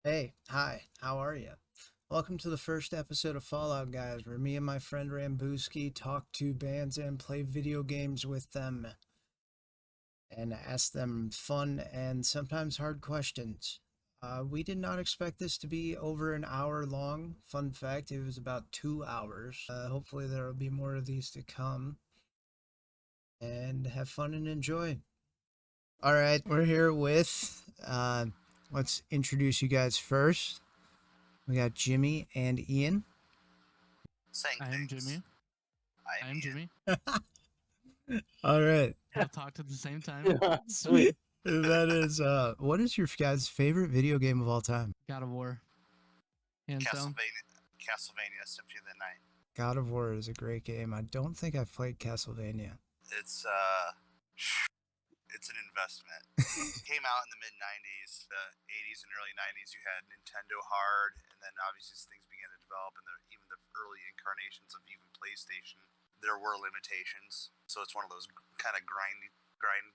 Hey, hi, how are you? Welcome to the first episode of Fallout Guys, where me and my friend Rambuski talk to bands and play video games with them and ask them fun and sometimes hard questions. We did not expect this to be over an hour long. Fun fact, it was about 2 hours. Hopefully, there will be more of these to come and have fun and enjoy. All right, we're here with, let's introduce you guys first. We got Jimmy and Ian. Saying I am things. Jimmy. I am Jimmy. All right. We'll talk at the same time. Sweet. That is what is your guys' favorite video game of all time? God of War. Hands down. Castlevania Symphony of the Night. God of War is a great game. I don't think I've played Castlevania. It's an investment. Came out in the mid '90s, the '80s and early '90s. You had Nintendo Hard, and then obviously as things began to develop, and even the early incarnations of even PlayStation, there were limitations. So it's one of those kind of grind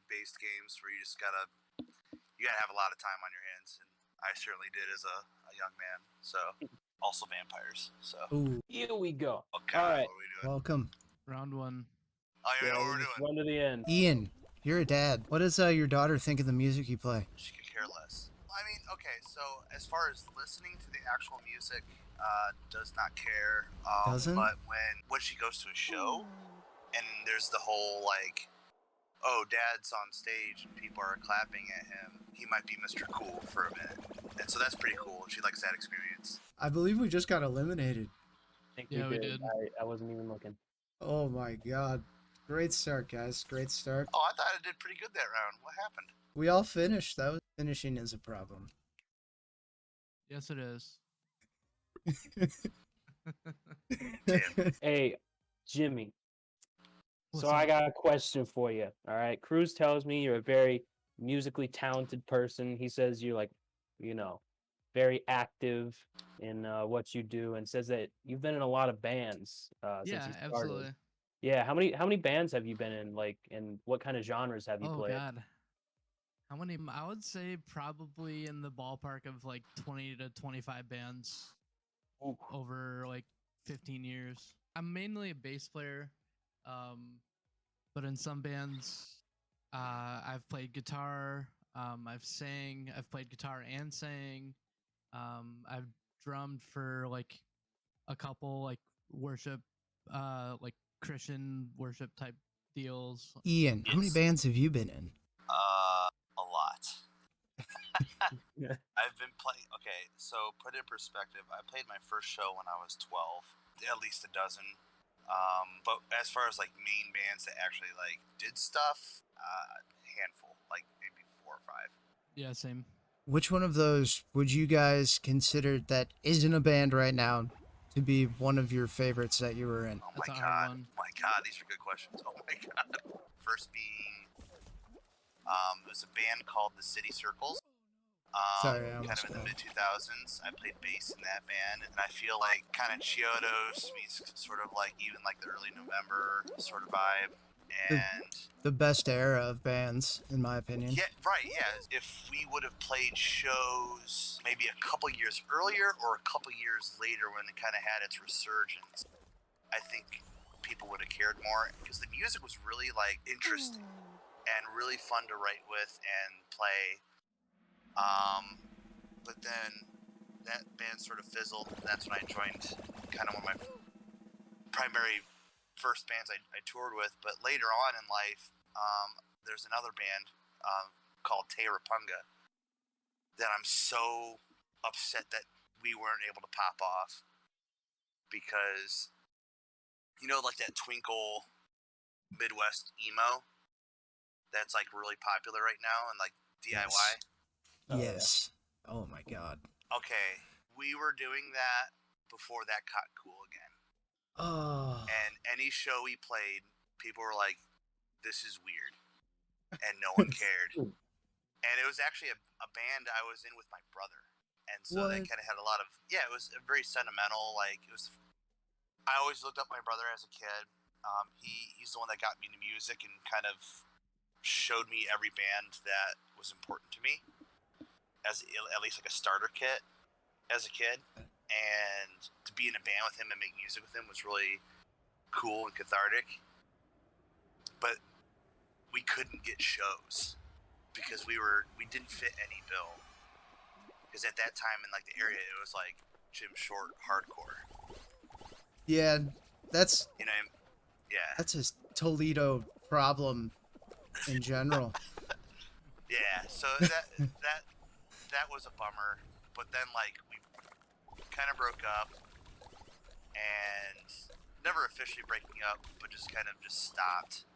based games where you gotta have a lot of time on your hands, and I certainly did as a young man. So also vampires. So Ooh, Here we go. okay, All right. what are we doing? welcome. Round one. Oh, you know what we're Just doing? run to the end. Ian, you're a dad. What does your daughter think of the music you play? She could care less. I mean, okay, so as far as listening to the actual music, does not care. Doesn't? But when she goes to a show, and there's the whole like, oh, Dad's on stage and people are clapping at him, he might be Mr. Cool for a minute, and so that's pretty cool. She likes that experience. I believe we just got eliminated. I think Yeah, we did. I wasn't even looking. Oh my god. Great start, guys. Great start. Oh, I thought I did pretty good that round. What happened? We all finished. That was finishing is a problem. Yes, it is. Hey, Jimmy. What's So I up? got a question for you. All right. Cruz tells me you're a very musically talented person. He says you're like, very active in what you do, and says that you've been in a lot of bands since Yeah, you started. absolutely. Yeah. How many bands have you been in? Like, and what kind of genres have you Oh played? God. How many? I would say probably in the ballpark of like 20 to 25 bands Ooh. over like 15 years. I'm mainly a bass player, but in some bands, I've played guitar. I've played guitar and sang. I've drummed for like a couple like worship, like Christian worship type deals. Ian, how many Yes. bands have you been in? A lot. Yeah. I've been playing. Okay, so put it in perspective. I played my first show when I was 12, at least a dozen. But as far as like main bands that actually like did stuff, handful, like maybe 4 or 5. Yeah, same. Which one of those would you guys consider that isn't a band right now to be one of your favorites that you were in? Oh That's my a hard god! one. Oh my god! These are good questions. Oh my god! First being, it was a band called the City Circles. Sorry, I Kind almost of in the fell. mid 2000s. I played bass in that band, and I feel like kind of Chiodos meets sort of like even like the early November sort of vibe. And The best era of bands, in my opinion. yeah, right, yeah. If we would have played shows maybe a couple years earlier or a couple years later when it kind of had its resurgence, I think people would have cared more because the music was really like interesting and really fun to write with and play. But then that band sort of fizzled, and that's when I joined kind of one of my primary first bands I toured with. But later on in life, there's another band called Te Rapunga that I'm so upset that we weren't able to pop off because, like that twinkle Midwest emo that's like really popular right now and like DIY. Yes. Oh, yeah. Yes. Oh my god. Okay, we were doing that before that got cool again. Oh. And any show we played, people were like, "This is weird," and no one cared. And it was actually a band I was in with my brother, and so they What? kind of had a lot of It was very sentimental. Like it was, I always looked up my brother as a kid. He's the one that got me into music and kind of showed me every band that was important to me as at least like a starter kit. as a kid, and to be in a band with him and make music with him was really cool and cathartic. But we couldn't get shows because we didn't fit any bill. Because at that time in like the area, it was like Jim Short hardcore. Yeah, that's You know, yeah, that's a Toledo problem in general. yeah. So that was a bummer. But then like we kind of broke up, and never officially breaking up, but just kind of just stopped.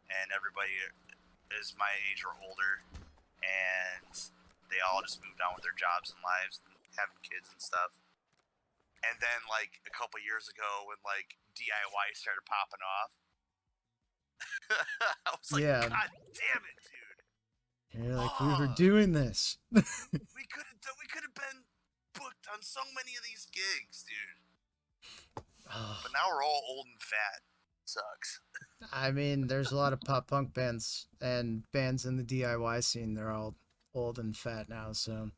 And everybody is my age or older, and they all just moved on with their jobs and lives and having kids and stuff. And then like a couple years ago, when like DIY started popping off, I was like, Yeah. God damn it, dude! And you're like, we were Oh. doing this. We could have been booked on so many of these gigs, dude. But now we're all old and fat. Sucks. I mean, there's a lot of pop punk bands and bands in the DIY scene. They're all old and fat now, so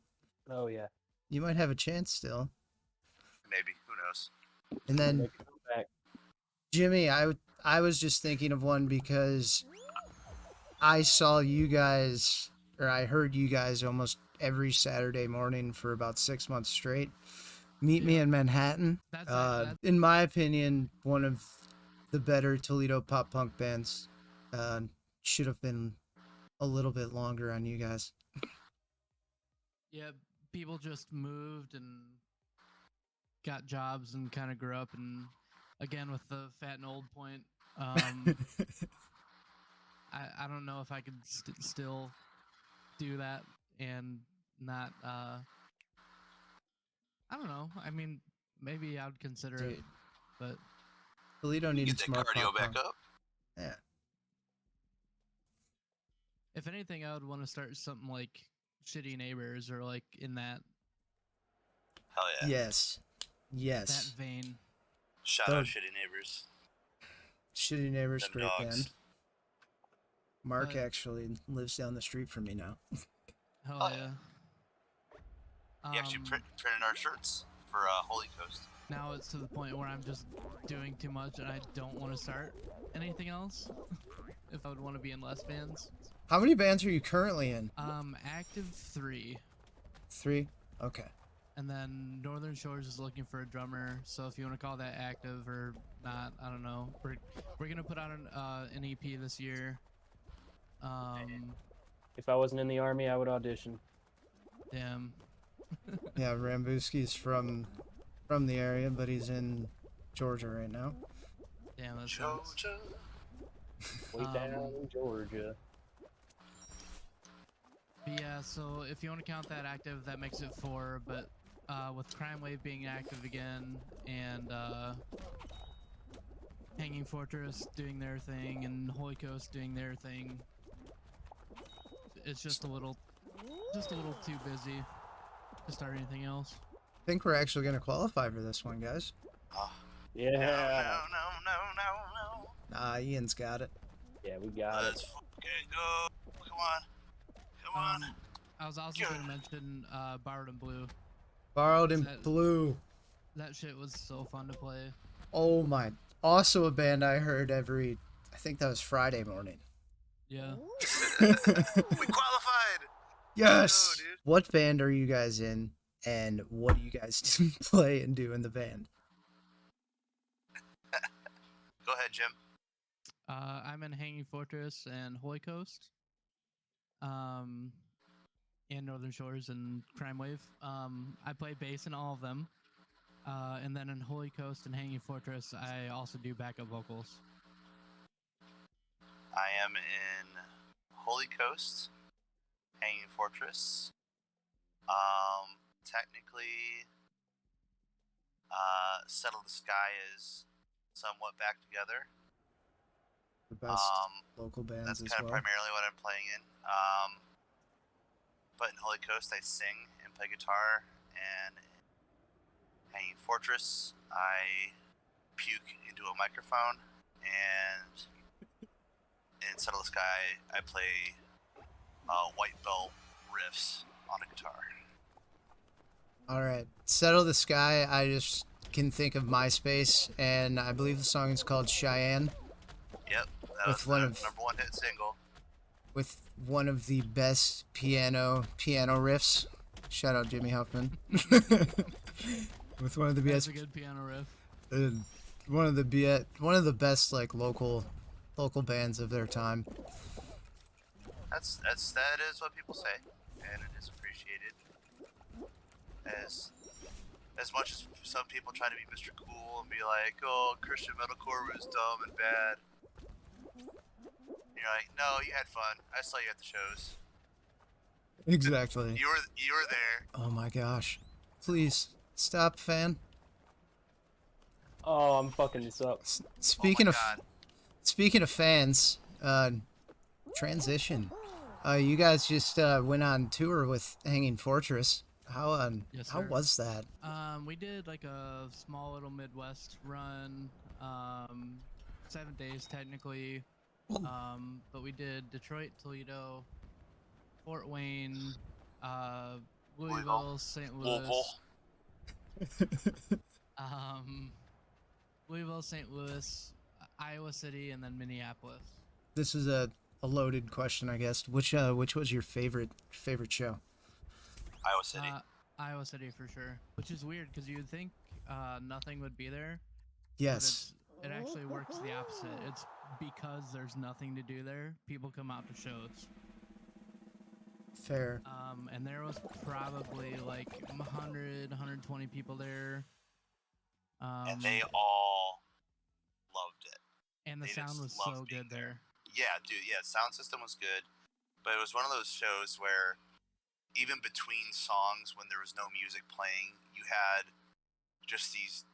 Oh yeah. you might have a chance still. Maybe. Who knows? And then Make it come back. Jimmy, I was just thinking of one because I saw you guys, or I heard you guys almost every Saturday morning for about 6 months straight. Meet Me Yeah. in Manhattan. That's In my opinion, one of the better Toledo pop punk bands. Should have been a little bit longer on you guys. yeah. People just moved and got jobs and kind of grew up, and again with the fat and old point, I don't know if I could still do that and not. I don't know. I mean, maybe I would consider it, Dude, but Toledo Get needs that more cardio pop back punk. up. Yeah. if anything, I would want to start something like Shitty Neighbors or like in that Hell yeah. Yes. that Yes. vein. Shout Third. out Shitty Neighbors. Shitty Neighbors, Them great dogs. band. Mark But- actually lives down the street from me now. Hell Oh, yeah. He actually Um, printed our shirts for Holy Coast. Now it's to the point where I'm just doing too much and I don't want to start anything else. If I would want to be in less bands. How many bands are you currently in? Active 3. 3? Okay. And then Northern Shores is looking for a drummer, so if you want to call that active or not, I don't know. We're gonna put out an EP this year. If I wasn't in the army, I would audition. Damn. Yeah, Rambuski's from the area, but he's in Georgia right now. Damn, that sucks. Georgia. Way down in Georgia. But yeah, so if you want to count that active, that makes it 4, but with Crime Wave being active again and Hanging Fortress doing their thing and Holy Coast doing their thing, it's just a little too busy to start anything else. I think we're actually going to qualify for this one, guys. Oh, Yeah. no. Ian's got it. Yeah, we got Let's it. fucking go. Come on. Come on. I was also going to mention Borrowed in Blue. Borrowed in That- Blue. That shit was so fun to play. Oh my. Also a band I heard I think that was Friday morning. Yeah. We qualified. Yes! Go, dude. What band are you guys in, and what do you guys play and do in the band? Go ahead, Jim. I'm in Hanging Fortress and Holy Coast. And Northern Shores and Crime Wave. I play bass in all of them. And then in Holy Coast and Hanging Fortress, I also do backup vocals. I am in Holy Coast, Hanging Fortress. Technically, Settle the Sky is somewhat back together. The best local bands That's as kind of well. primarily what I'm playing in. But in Holy Coast, I sing and play guitar, and in Hanging Fortress, I puke into a microphone, and in Settle the Sky, I play white belt riffs on a guitar. All right, Settle the Sky. I just can think of MySpace, and I believe the song is called Cheyenne, Yep, that with was one the of number one hit single. with one of the best piano riffs. Shout out Jimmy Huffman. With one of the That's best, a good piano riff. one of the best like local bands of their time. That is what people say, and it is appreciated. As much as some people try to be Mr. Cool and be like, "Oh, Christian metalcore was dumb and bad," you're like, "No, you had fun. I saw you at the shows. Exactly. You were there." Oh my gosh. Please stop, fan. Oh, I'm fucking this up. Speaking oh of my God. speaking of fans, transition. You guys just went on tour with Hanging Fortress. Yes, How sir. was that? We did like a small little Midwest run. 7 days technically. But we did Detroit, Toledo, Fort Wayne, Louisville, St. Louis. Um, Louisville, St. Louis, Iowa City, and then Minneapolis. This is a loaded question, I guess. Which was your favorite show? Iowa City. Iowa City for sure. Which is weird because you'd think nothing would be there. Yes. It actually works the opposite. It's because there's nothing to do there. People come out to shows. Fair. And there was probably like 100, 120 people there. And they all loved it. And the they sound just was loved so being good there. Yeah, dude. Yeah, sound system was good, but it was one of those shows where even between songs, when there was no music playing, you had just these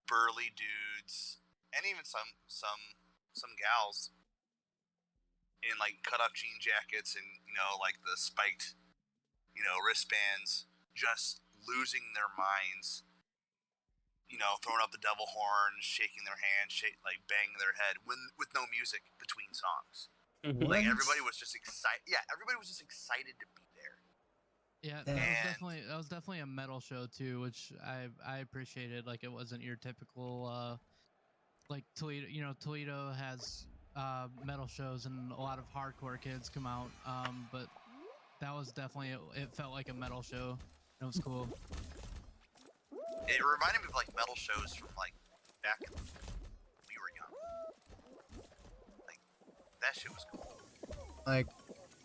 burly dudes, and even some gals in like cut off jean jackets and like the spiked wristbands, just losing their minds. Throwing up the devil horn, shaking their hands, like banging their head, with no music between songs. Mhm. Like What? everybody was just excited. Yeah, everybody was just excited to be there. Yeah, Yeah. that was definitely a metal show too, which I appreciated. Like it wasn't your typical like Toledo. Toledo has metal shows and a lot of hardcore kids come out. But that was definitely it felt like a metal show. It was cool. It reminded me of like metal shows from like back when we were young. Like that shit was cool. Like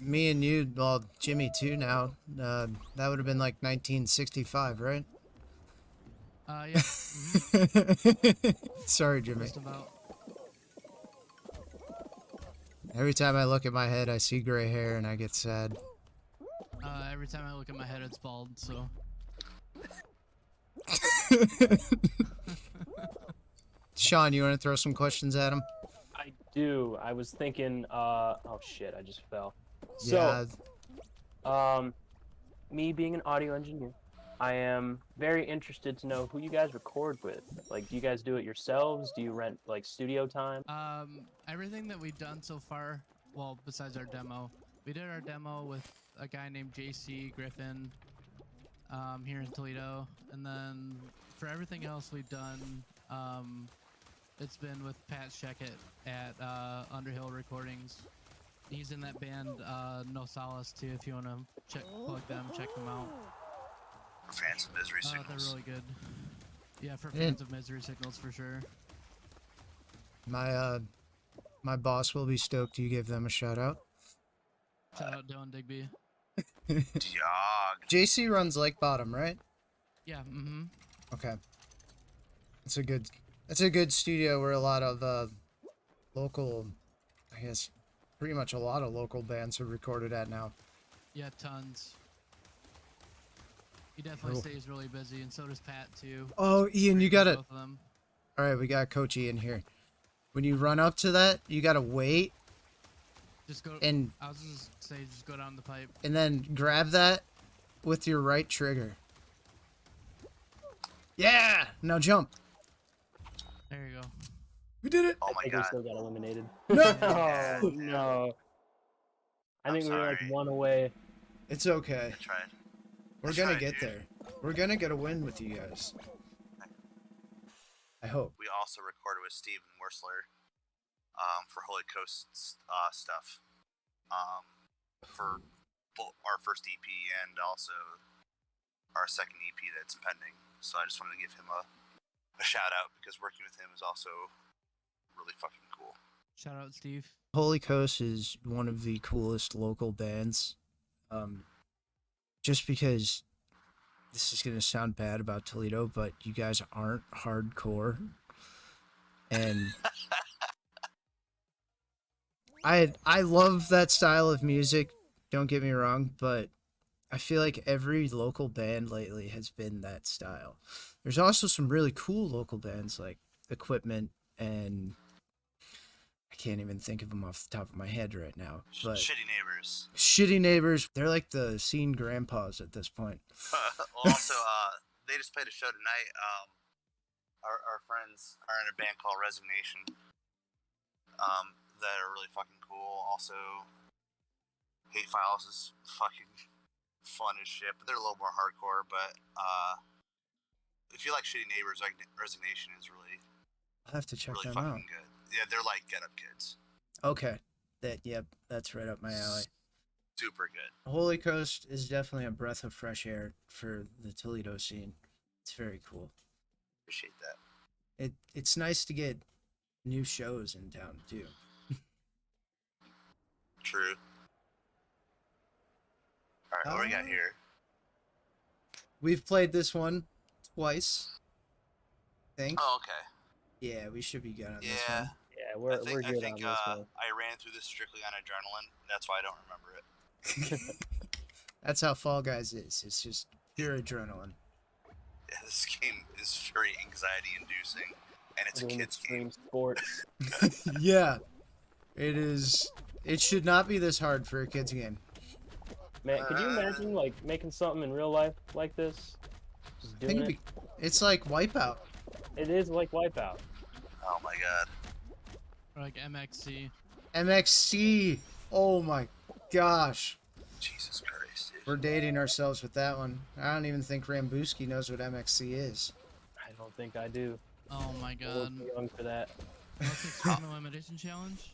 me and you, well, Jimmy too now. That would have been like 1965, right? Yeah. Mhm, Sorry, Jimmy. just about. Every time I look at my head, I see gray hair and I get sad. Every time I look at my head, it's bald. So Sean, you want to throw some questions at him? I do. I was thinking. Oh shit! I just fell. So, Yeah. me being an audio engineer, I am very interested to know who you guys record with. Like, do you guys do it yourselves? Do you rent like studio time? everything that we've done so far, well, besides our demo, we did our demo with a guy named JC Griffin, here in Toledo, and then for everything else we've done, it's been with Pat Sheckett at Underhill Recordings. He's in that band No Solace too. If you want to plug them, check them out. For fans of Misery They're Signals. really good. Yeah, for Yeah. fans of Misery Signals for sure. My boss will be stoked you give them a shout out. Shout out Dylan Digby. Diog. JC runs Lake Bottom, right? Yeah. Mm-hmm. Okay. It's a good studio where a lot of local, I guess, pretty much a lot of local bands are recorded at now. Yeah, tons. He definitely Cool. stays really busy, and so does Pat too. Oh, Ian, you Pretty much gotta. both of them. All right, we got Coach Ian here. When you run up to that, you gotta wait Just go. and I was just say, just go down the pipe. then grab that with your right trigger. Yeah! Now jump. There you go. We did it. Oh I my think we god. still got eliminated. No. Oh, no. I I'm think we were like sorry. one away. It's okay. I tried. We're I gonna tried, get dude. there. We're gonna get a win with you guys. I hope. We also recorded with Steven Wursler for Holy Coast stuff for our first EP and also our second EP that's pending. So I just wanted to give him a shout out because working with him is also really fucking cool. Shout out, Steve. Holy Coast is one of the coolest local bands. Just because this is gonna sound bad about Toledo, but you guys aren't hardcore, and I love that style of music. Don't get me wrong, but I feel like every local band lately has been that style. There's also some really cool local bands like Equipment, and I can't even think of them off the top of my head right now. But Shitty Neighbors. Shitty Neighbors, they're like the scene grandpas at this point. Also, they just played a show tonight. Our friends are in a band called Resignation. That are really fucking cool. Also, Hate Files is fucking fun as shit, but they're a little more hardcore. But if you like Shitty Neighbors, like Resignation is really I'll have to check really them fucking out. good. Yeah, they're like Get Up Kids. Okay. Yep, that's right up my alley. Super good. Holy Coast is definitely a breath of fresh air for the Toledo scene. It's very cool. Appreciate that. It's nice to get new shows in town too. True. Alright, what do we got here? We've played this one twice. I think. Oh, okay. Yeah, we should be good on this Yeah. one. Yeah, I we're think, good on this one. I ran through this strictly on adrenaline. That's why I don't remember it. That's how Fall Guys is. It's just pure adrenaline. Yeah, this game is very anxiety-inducing, and it's a Doing kid's extreme game. sports. Yeah, it is. It should not be this hard for a kid's game. Man, could you imagine like making something in real life like this? Just I think doing it. it's like Wipeout. It is like Wipeout. Oh my god. Or like MXC. MXC. Oh my gosh. Jesus Christ, dude. We're dating ourselves with that one. I don't even think Rambuski knows what MXC is. I don't think I do. Oh my I'm a little god. too young for that. Most Extreme Elimination Challenge?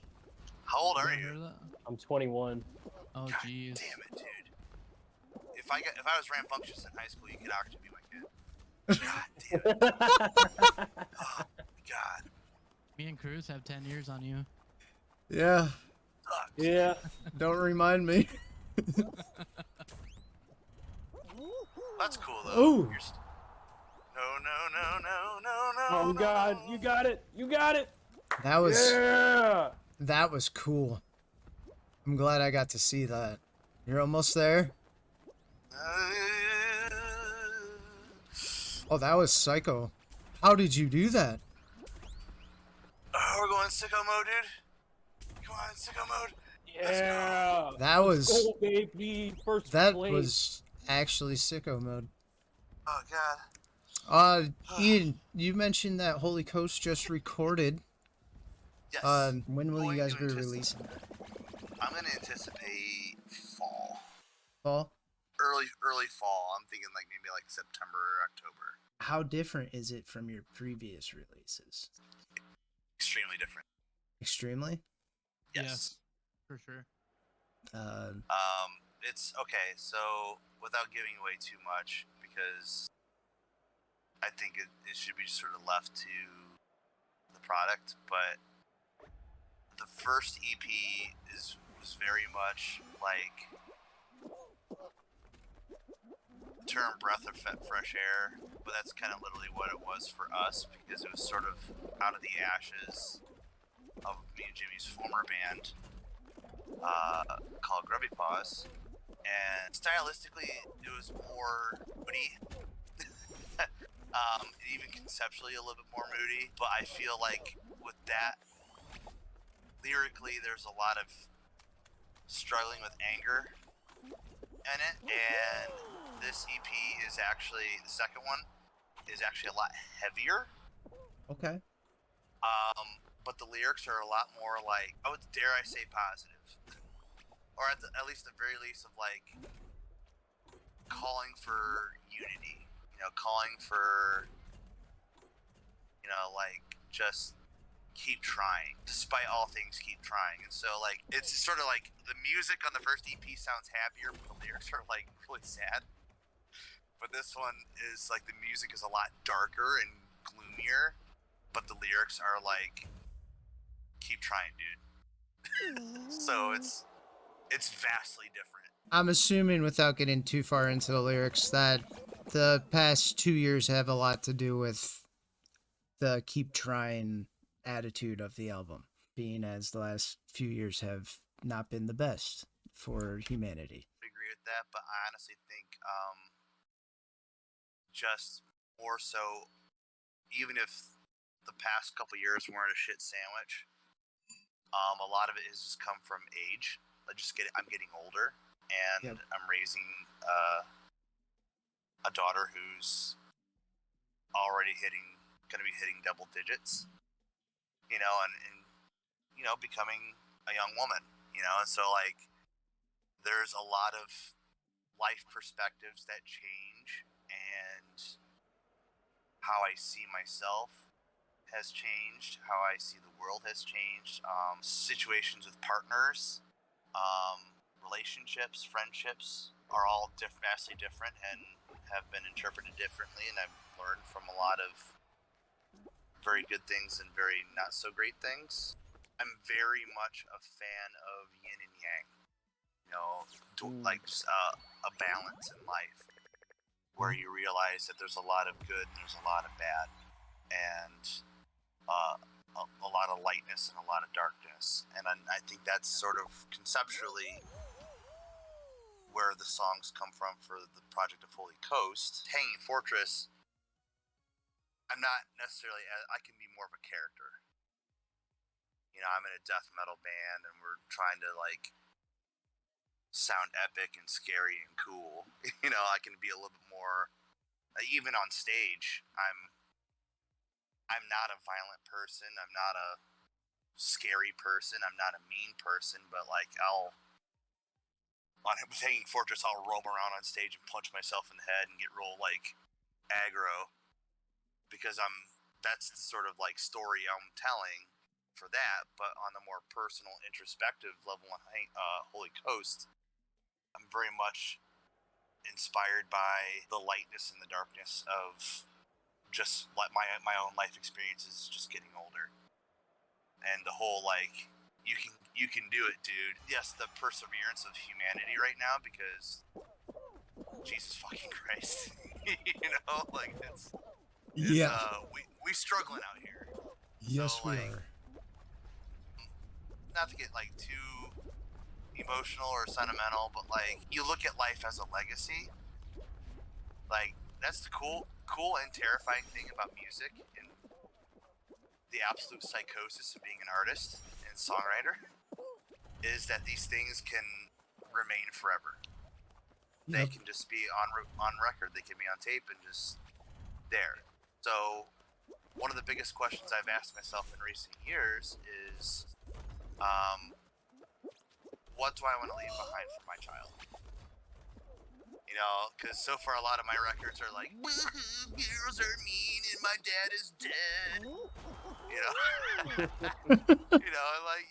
How old are Ever you? heard of that? I'm 21. Oh God jeez. damn it, dude. If I was rambunctious in high school, you could actually be my kid. God damn it. Oh, God. Me and Cruz have 10 years on you. Yeah. Sucks. Yeah. Don't remind me. That's cool though. Ooh. No. Oh God, you got it. You got it. That was Yeah. that was cool. I'm glad I got to see that. You're almost there. Oh, that was psycho. How did you do that? Oh, we're going sicko mode, dude. Come on, sicko mode. Yeah. That was Go, baby. First that place. was actually sicko mode. Oh God. Ian, you mentioned that Holy Coast just recorded. Yes. When will you Going guys to be anticipate- releasing that? I'm gonna anticipate fall. Fall? Early fall. I'm thinking like maybe like September or October. How different is it from your previous releases? Extremely different. Extremely? Yes. For sure. It's okay. So without giving away too much, because I think it should be sort of left to the product, but the first EP was very much like the term breath of fresh air, but that's kind of literally what it was for us because it was sort of out of the ashes of me and Jimmy's former band called Grubby Paws, and stylistically it was more moody. Even conceptually a little bit more moody, but I feel like with that, lyrically there's a lot of struggling with anger in it, and this EP is actually, the second one is actually a lot heavier. Okay. But the lyrics are a lot more like, I would dare I say positive, or at least the very least of like calling for unity calling for, like, just keep trying, despite all things, keep trying. And so, like, it's sort of like the music on the first EP sounds happier, but the lyrics are, like, really sad. But this one is, like, the music is a lot darker and gloomier, but the lyrics are, like, keep trying, dude. So it's vastly different. I'm assuming, without getting too far into the lyrics, that the past 2 years have a lot to do with the keep trying attitude of the album, being as the last few years have not been the best for humanity. I agree with that, but I honestly think just more so, even if the past couple years weren't a shit sandwich, a lot of it has just come from age. I'm getting older, and Yep. I'm raising a daughter who's already going to be hitting double digits, and becoming a young woman, and so, like, there's a lot of life perspectives that change, and how I see myself has changed, how I see the world has changed, situations with partners, relationships, friendships are all vastly different and have been interpreted differently, and I've learned from a lot of very good things and very not so great things. I'm very much a fan of yin and yang, like just a balance in life where you realize that there's a lot of good and there's a lot of bad, and a lot of lightness and a lot of darkness. And I think that's sort of conceptually where the songs come from for the project of Holy Coast. Hanging Fortress, I'm not necessarily, I can be more of a character. I'm in a death metal band and we're trying to, like, sound epic and scary and cool. I can be a little bit more, even on stage, I'm not a violent person. I'm not a scary person. I'm not a mean person. But, like, with Hanging Fortress, I'll roam around on stage and punch myself in the head and get real, like, aggro, because that's the sort of, like, story I'm telling for that. But on the more personal, introspective level on Holy Coast, I'm very much inspired by the lightness and the darkness of just my own life experiences just getting older, and the whole, like, you can do it, dude. Yes, the perseverance of humanity right now, because Jesus fucking Christ. Like, it's we struggling out here. Yes, So, we like, are. not to get, like, too emotional or sentimental, but, like, you look at life as a legacy. Like, that's the cool and terrifying thing about music and the absolute psychosis of being an artist and songwriter, is that these things can remain forever. They Yep. can just be on record. They can be on tape and just there. So one of the biggest questions I've asked myself in recent years is, what do I want to leave behind for my child? Because so far a lot of my records are like, girls are mean and my dad is dead. Like,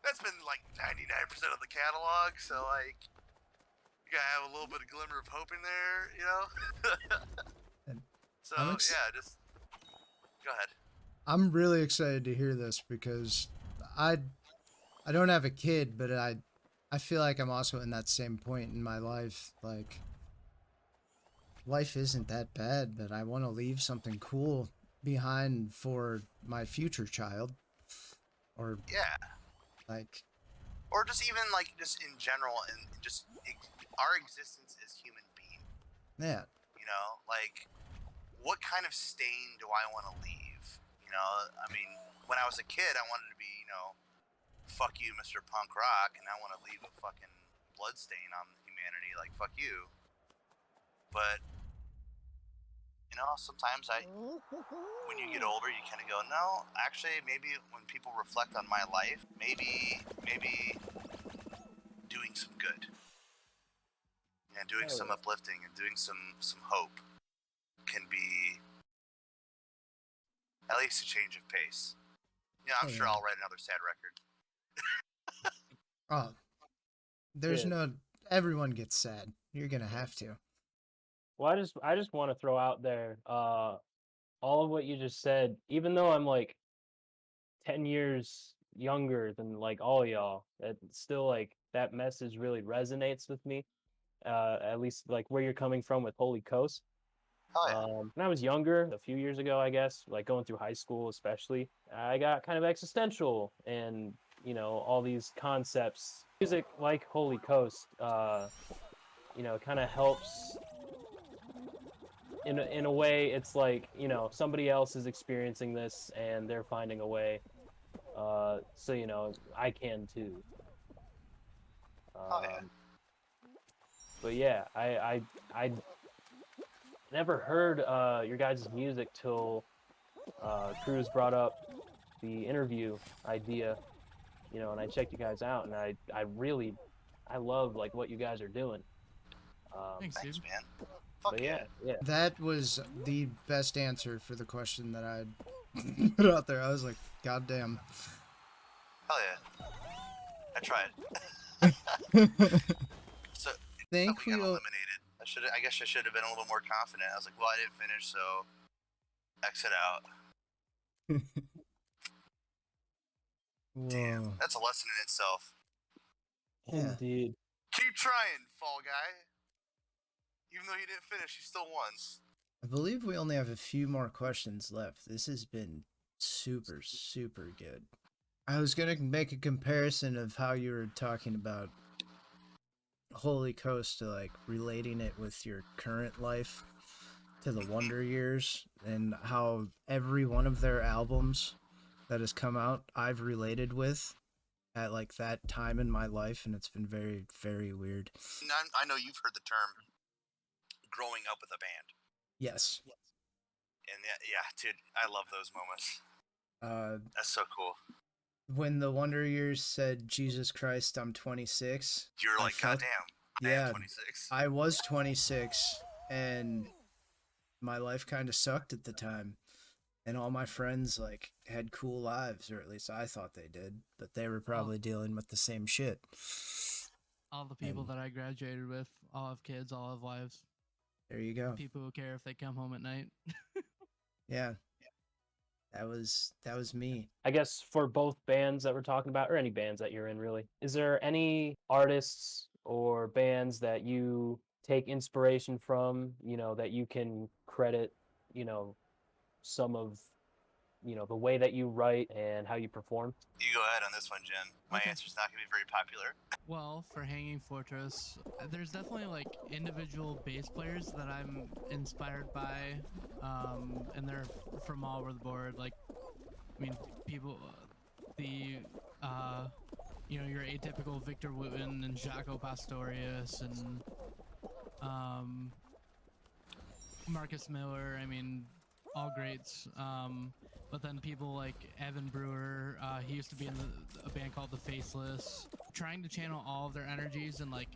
that's been like 99% of the catalog. So, like, you gotta have a little bit of glimmer of hope in there, And So I'm yeah, just go ahead. I'm really excited to hear this because I don't have a kid, but I feel like I'm also in that same point in my life. Like, life isn't that bad, but I want to leave something cool behind for my future child. Or, Yeah, like, or just even, like, just in general, and just our existence as human beings. yeah. Like, what kind of stain do I want to leave? I mean, when I was a kid, I wanted to be, fuck you, Mr. Punk Rock, and I want to leave a fucking blood stain on humanity, like, fuck you. But, sometimes when you get older, you kind of go, no, actually, maybe when people reflect on my life, maybe doing some good, doing some uplifting and doing some hope. can be at least a change of pace. Yeah, I'm Oh, sure yeah. I'll write another sad record. Oh, there's Yeah. no. Everyone gets sad. You're gonna have to. Well, I just want to throw out there, all of what you just said. Even though I'm like 10 years younger than like all y'all, it still like that message really resonates with me. At least like where you're coming from with Holy Coast. Oh yeah. When I was younger, a few years ago, I guess, like going through high school, especially, I got kind of existential and, you know, all these concepts. Music like Holy Coast, you know, kind of helps. In a way, it's like, you know, somebody else is experiencing this and they're finding a way. So, you know, I can too. Oh yeah. But yeah, I never heard your guys' music till Cruz brought up the interview idea, you know, and I checked you guys out, and I really, I love like what you guys are doing. Thanks, Thanks, dude. man. Fuck But yeah. yeah, That was the best answer for the question that I'd put out there. I was like, God damn. Hell yeah. I tried. So Think we got we'll. eliminated. I guess I should have been a little more confident. I was like, well, I didn't finish, so exit out. Damn, Whoa. that's a lesson in itself. Yeah. indeed. Keep trying, Fall Guy. Even though you didn't finish, you still won. I believe we only have a few more questions left. This has been super, super good. I was going to make a comparison of how you were talking about Holy Coast to like relating it with your current life to the Wonder Years and how every one of their albums that has come out I've related with at like that time in my life, and it's been very, very weird. And I know you've heard the term growing up with a band. Yes. And yeah, dude, I love those moments. That's so cool. When the Wonder Years said, Jesus Christ, I'm 26. You're I like, felt- goddamn, I yeah, am 26. I was 26 and my life kind of sucked at the time. And all my friends like had cool lives, or at least I thought they did, but they were probably dealing with the same shit. All the people And- that I graduated with all have kids, all have wives. There you go. People who care if they come home at night. Yeah. That was me. I guess for both bands that we're talking about, or any bands that you're in, really, is there any artists or bands that you take inspiration from, you know, that you can credit, you know, some of, you know, the way that you write and how you perform? You go ahead on this one, Jim. My Okay. answer's not going to be very popular. Well, for Hanging Fortress, there's definitely like individual bass players that I'm inspired by, and they're from all over the board. Like, I mean, people, you know, your atypical Victor Wooten and Jaco Pastorius and Marcus Miller. I mean, all greats. But then people like Evan Brewer, he used to be in a band called The Faceless, trying to channel all of their energies and like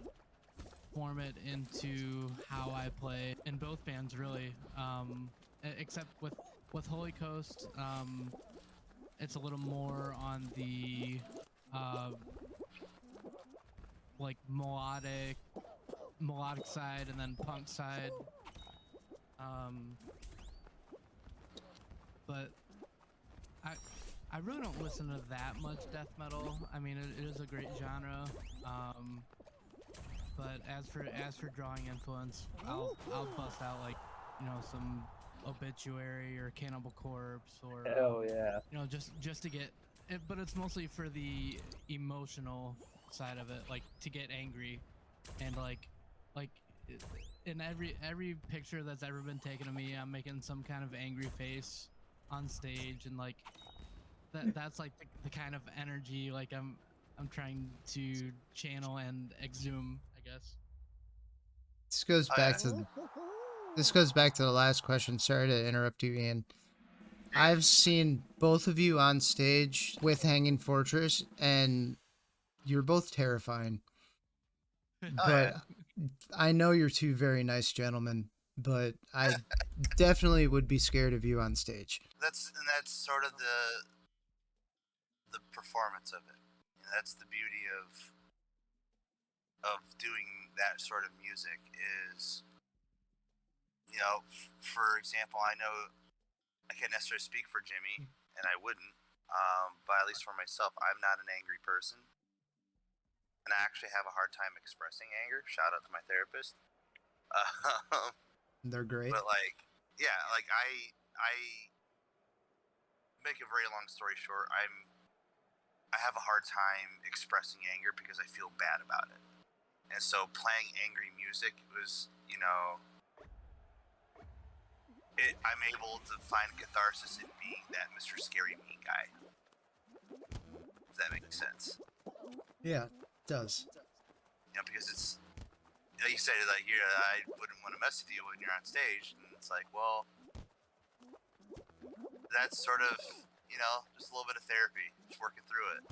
form it into how I play in both bands, really. Except with Holy Coast, it's a little more on the like melodic side and then punk side. But I really don't listen to that much death metal. I mean, it is a great genre. But as for drawing influence, I'll bust out like, you know, some Obituary or Cannibal Corpse or Oh yeah. you know, just to get it, but it's mostly for the emotional side of it, like to get angry and like in every picture that's ever been taken of me, I'm making some kind of angry face on stage, and like that's like the kind of energy like I'm trying to channel and exhume, I guess. This goes back to the last question. Sorry to interrupt you, Ian. I've seen both of you on stage with Hanging Fortress, and you're both terrifying. Oh, But yeah. I know you're two very nice gentlemen, but I definitely would be scared of you on stage. That's sort of the performance of it. You know, that's the beauty of doing that sort of music is, you know, for example, I know I can't necessarily speak for Jimmy, and I wouldn't, but at least for myself, I'm not an angry person, and I actually have a hard time expressing anger. Shout out to my therapist. They're great. But like, yeah, like I make a very long story short. I have a hard time expressing anger because I feel bad about it, and so playing angry music was, you know, I'm able to find catharsis in being that Mr. Scary Mean guy. If that makes sense. Yeah, it does. You know, because it's, like you said, like, I wouldn't want to mess with you when you're on stage, and it's like, well, that's sort of, you know, just a little bit of therapy, just working through it.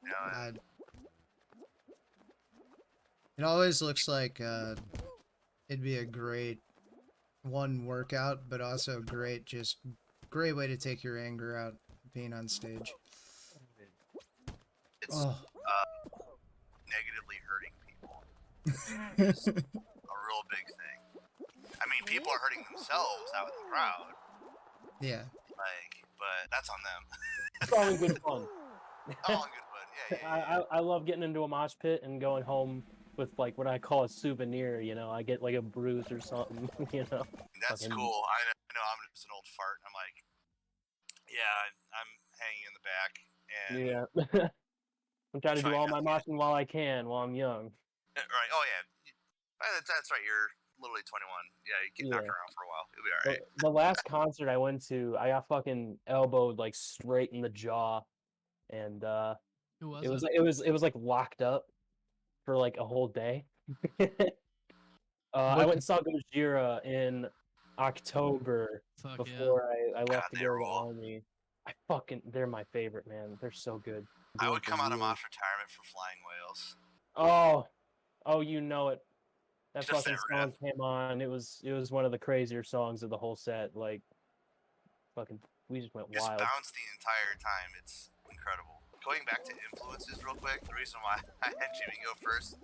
You know, and It always looks like it'd be a great workout, but also great way to take your anger out being on stage. it's Oh. Negatively hurting people is a real big thing. I mean, people are hurting themselves out in the crowd. Yeah. Like, but that's on them. It's all in good fun. All in good fun. Yeah. I love getting into a mosh pit and going home with like what I call a souvenir. You know, I get like a bruise or something. You know, That's fucking- cool. I know I'm just an old fart. I'm like, yeah, I'm hanging in the back, and Yeah. I'm trying to do Trying all not my to get- moshing while I can, while I'm young. right. Oh yeah, that's right. You're literally 21. Yeah, you get knocked Yeah. around for a while. You'll be all right. The last concert I went to, I got fucking elbowed like straight in the jaw, and Who was it was like locked up for like a whole day. I What- went and saw Gojira in October Fuck before I left God, to they go to the rule. army. They're my favorite, man. They're so good. I Doing would for come out of years. Mosh retirement for Flying Whales. Oh, you know it. That Just fucking that song came on. It was one of the crazier songs of the whole set. Like, fucking, we just went Just wild. bounce the entire time. It's incredible. Going back to influences real quick, the reason why I had Jimmy go first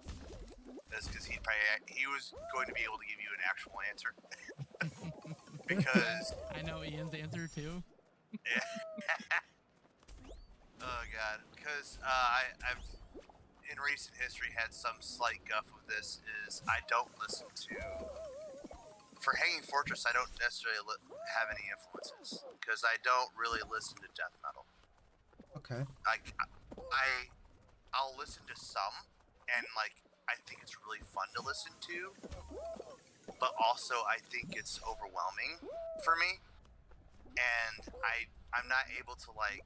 is because he was going to be able to give you an actual answer. Because I know Ian's answer too. oh god, because I've in recent history had some slight guff with this. Is I don't listen to, for Hanging Fortress, I don't necessarily have any influences because I don't really listen to death metal. Okay. Like I'll listen to some, and like I think it's really fun to listen to, but also I think it's overwhelming for me, and I'm not able to like,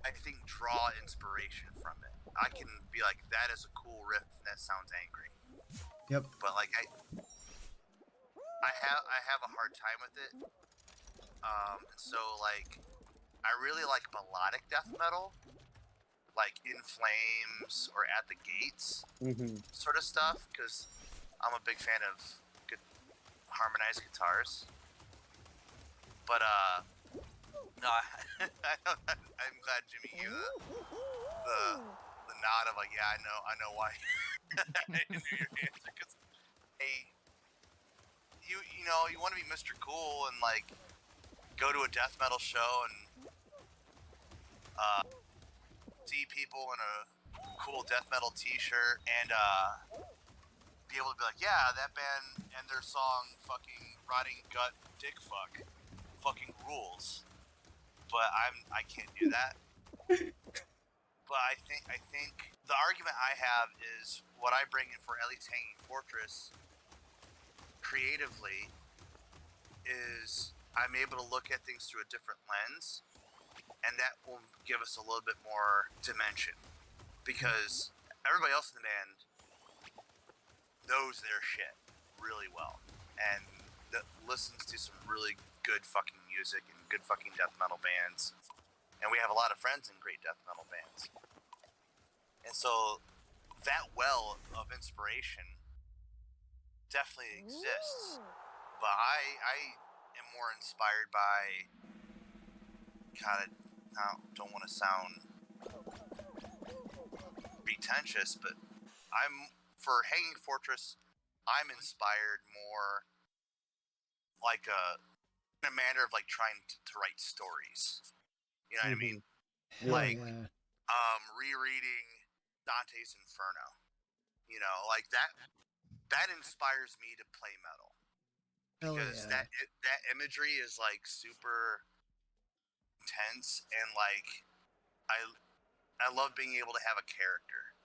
I think, draw inspiration from it. I can be like, that is a cool riff, that sounds angry. Yep. But like I have a hard time with it. So like I really like melodic death metal, like In Flames or At the Gates Mm-hmm. sort of stuff, because I'm a big fan of good harmonized guitars. But no, I'm glad Jimmy gave the nod of like, yeah, I know why. I knew your answer, because hey, you know, you want to be Mr. Cool and like go to a death metal show and see people in a cool death metal T-shirt and be able to be like, yeah, that band and their song fucking Rotting Gut Dick fucking rules. But I can't do that. But I think the argument I have is what I bring in for at least Hanging Fortress creatively is I'm able to look at things through a different lens, and that will give us a little bit more dimension, because everybody else in the band knows their shit really well and listens to some really good fucking music and good fucking death metal bands, and we have a lot of friends in great death metal bands, and so that well of inspiration definitely exists, but I am more inspired by. God, I don't want to sound pretentious, but for Hanging Fortress, I'm inspired more like in a manner of like trying to write stories. You know what I mean? Yeah. Hell Like yeah. rereading Dante's Inferno. You know, like that inspires me to play metal Hell because yeah. that imagery is like super intense and like I love being able to have a character,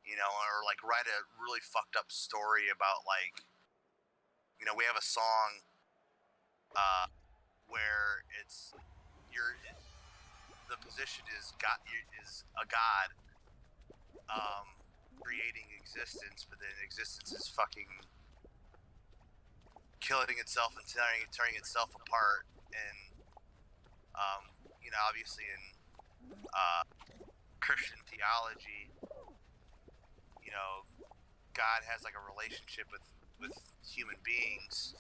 you know, or like write a really fucked up story about like, you know, we have a song where it's you're the position is God is a god creating existence, but then existence is fucking killing itself and tearing itself apart, and you know, obviously in Christian theology, you know, God has like a relationship with human beings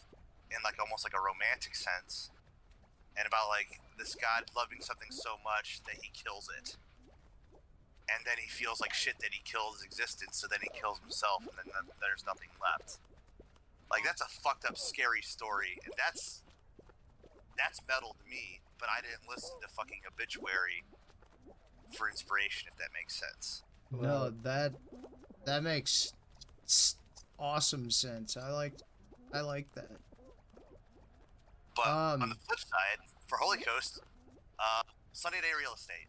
in like almost like a romantic sense, and about like this God loving something so much that he kills it, and then he feels like shit that he kills existence, so then he kills himself, and then there's nothing left. Like that's a fucked up, scary story, and that's metal to me. But I didn't listen to fucking Obituary for inspiration, if that makes sense. No, that makes awesome sense. I like that. But on the flip side, for Holy Coast, Sunny Day Real Estate.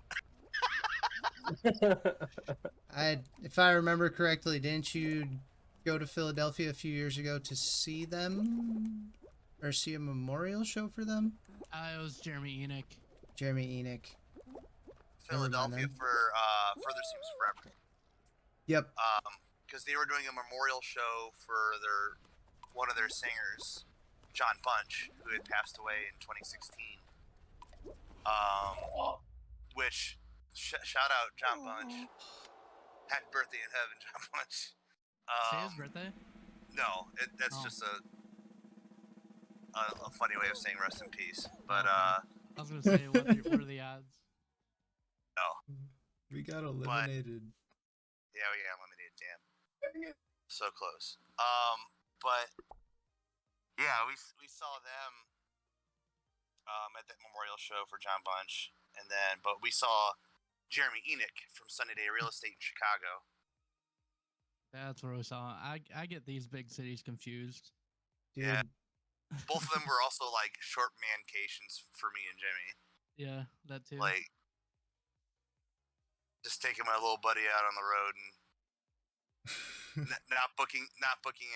If I remember correctly, didn't you go to Philadelphia a few years ago to see them or see a memorial show for them? It was Jeremy Enoch. Jeremy Enoch. Philadelphia then. for Further Seems Forever. Yep. Because they were doing a memorial show for one of their singers, John Bunch, who had passed away in 2016. Which shout out John Bunch. Happy birthday in heaven, John Bunch. Say his birthday? No, that's just a funny way of saying rest in peace. But I was gonna say, what are the odds? no. We got eliminated. Yeah, we got eliminated. Damn. So close. But yeah, we saw them at that memorial show for John Bunch, and then but we saw Jeremy Enoch from Sunny Day Real Estate in Chicago. That's where we saw. I get these big cities confused. Dude. Yeah. Both of them were also like short mancations for me and Jimmy. Yeah, that too. Like just taking my little buddy out on the road and not booking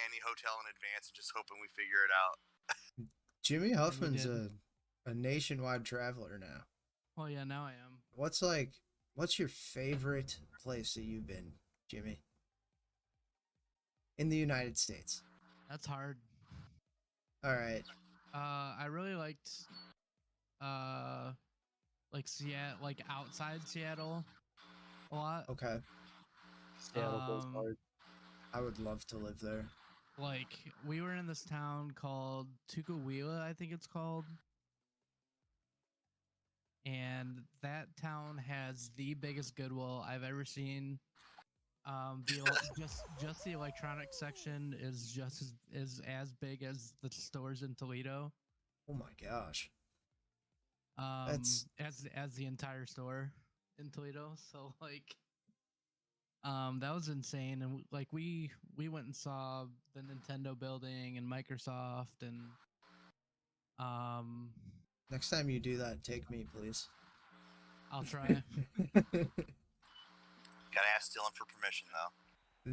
any hotel in advance and just hoping we figure it out. Jimmy Huffman's did. a nationwide traveler now. Well, yeah, now I am. What's your favorite place that you've been, Jimmy? In the United States. That's hard. All right. I really liked like Seattle, like outside Seattle a lot. Okay. Seattle goes hard. I would love to live there. Like we were in this town called Tukwila, I think it's called. And that town has the biggest Goodwill I've ever seen. Just the electronics section is just as big as the stores in Toledo. Oh my gosh. As the entire store in Toledo. So like, that was insane. And like we went and saw the Nintendo building and Microsoft and Next time you do that, take me, please. I'll try. Gotta ask Dylan for permission though.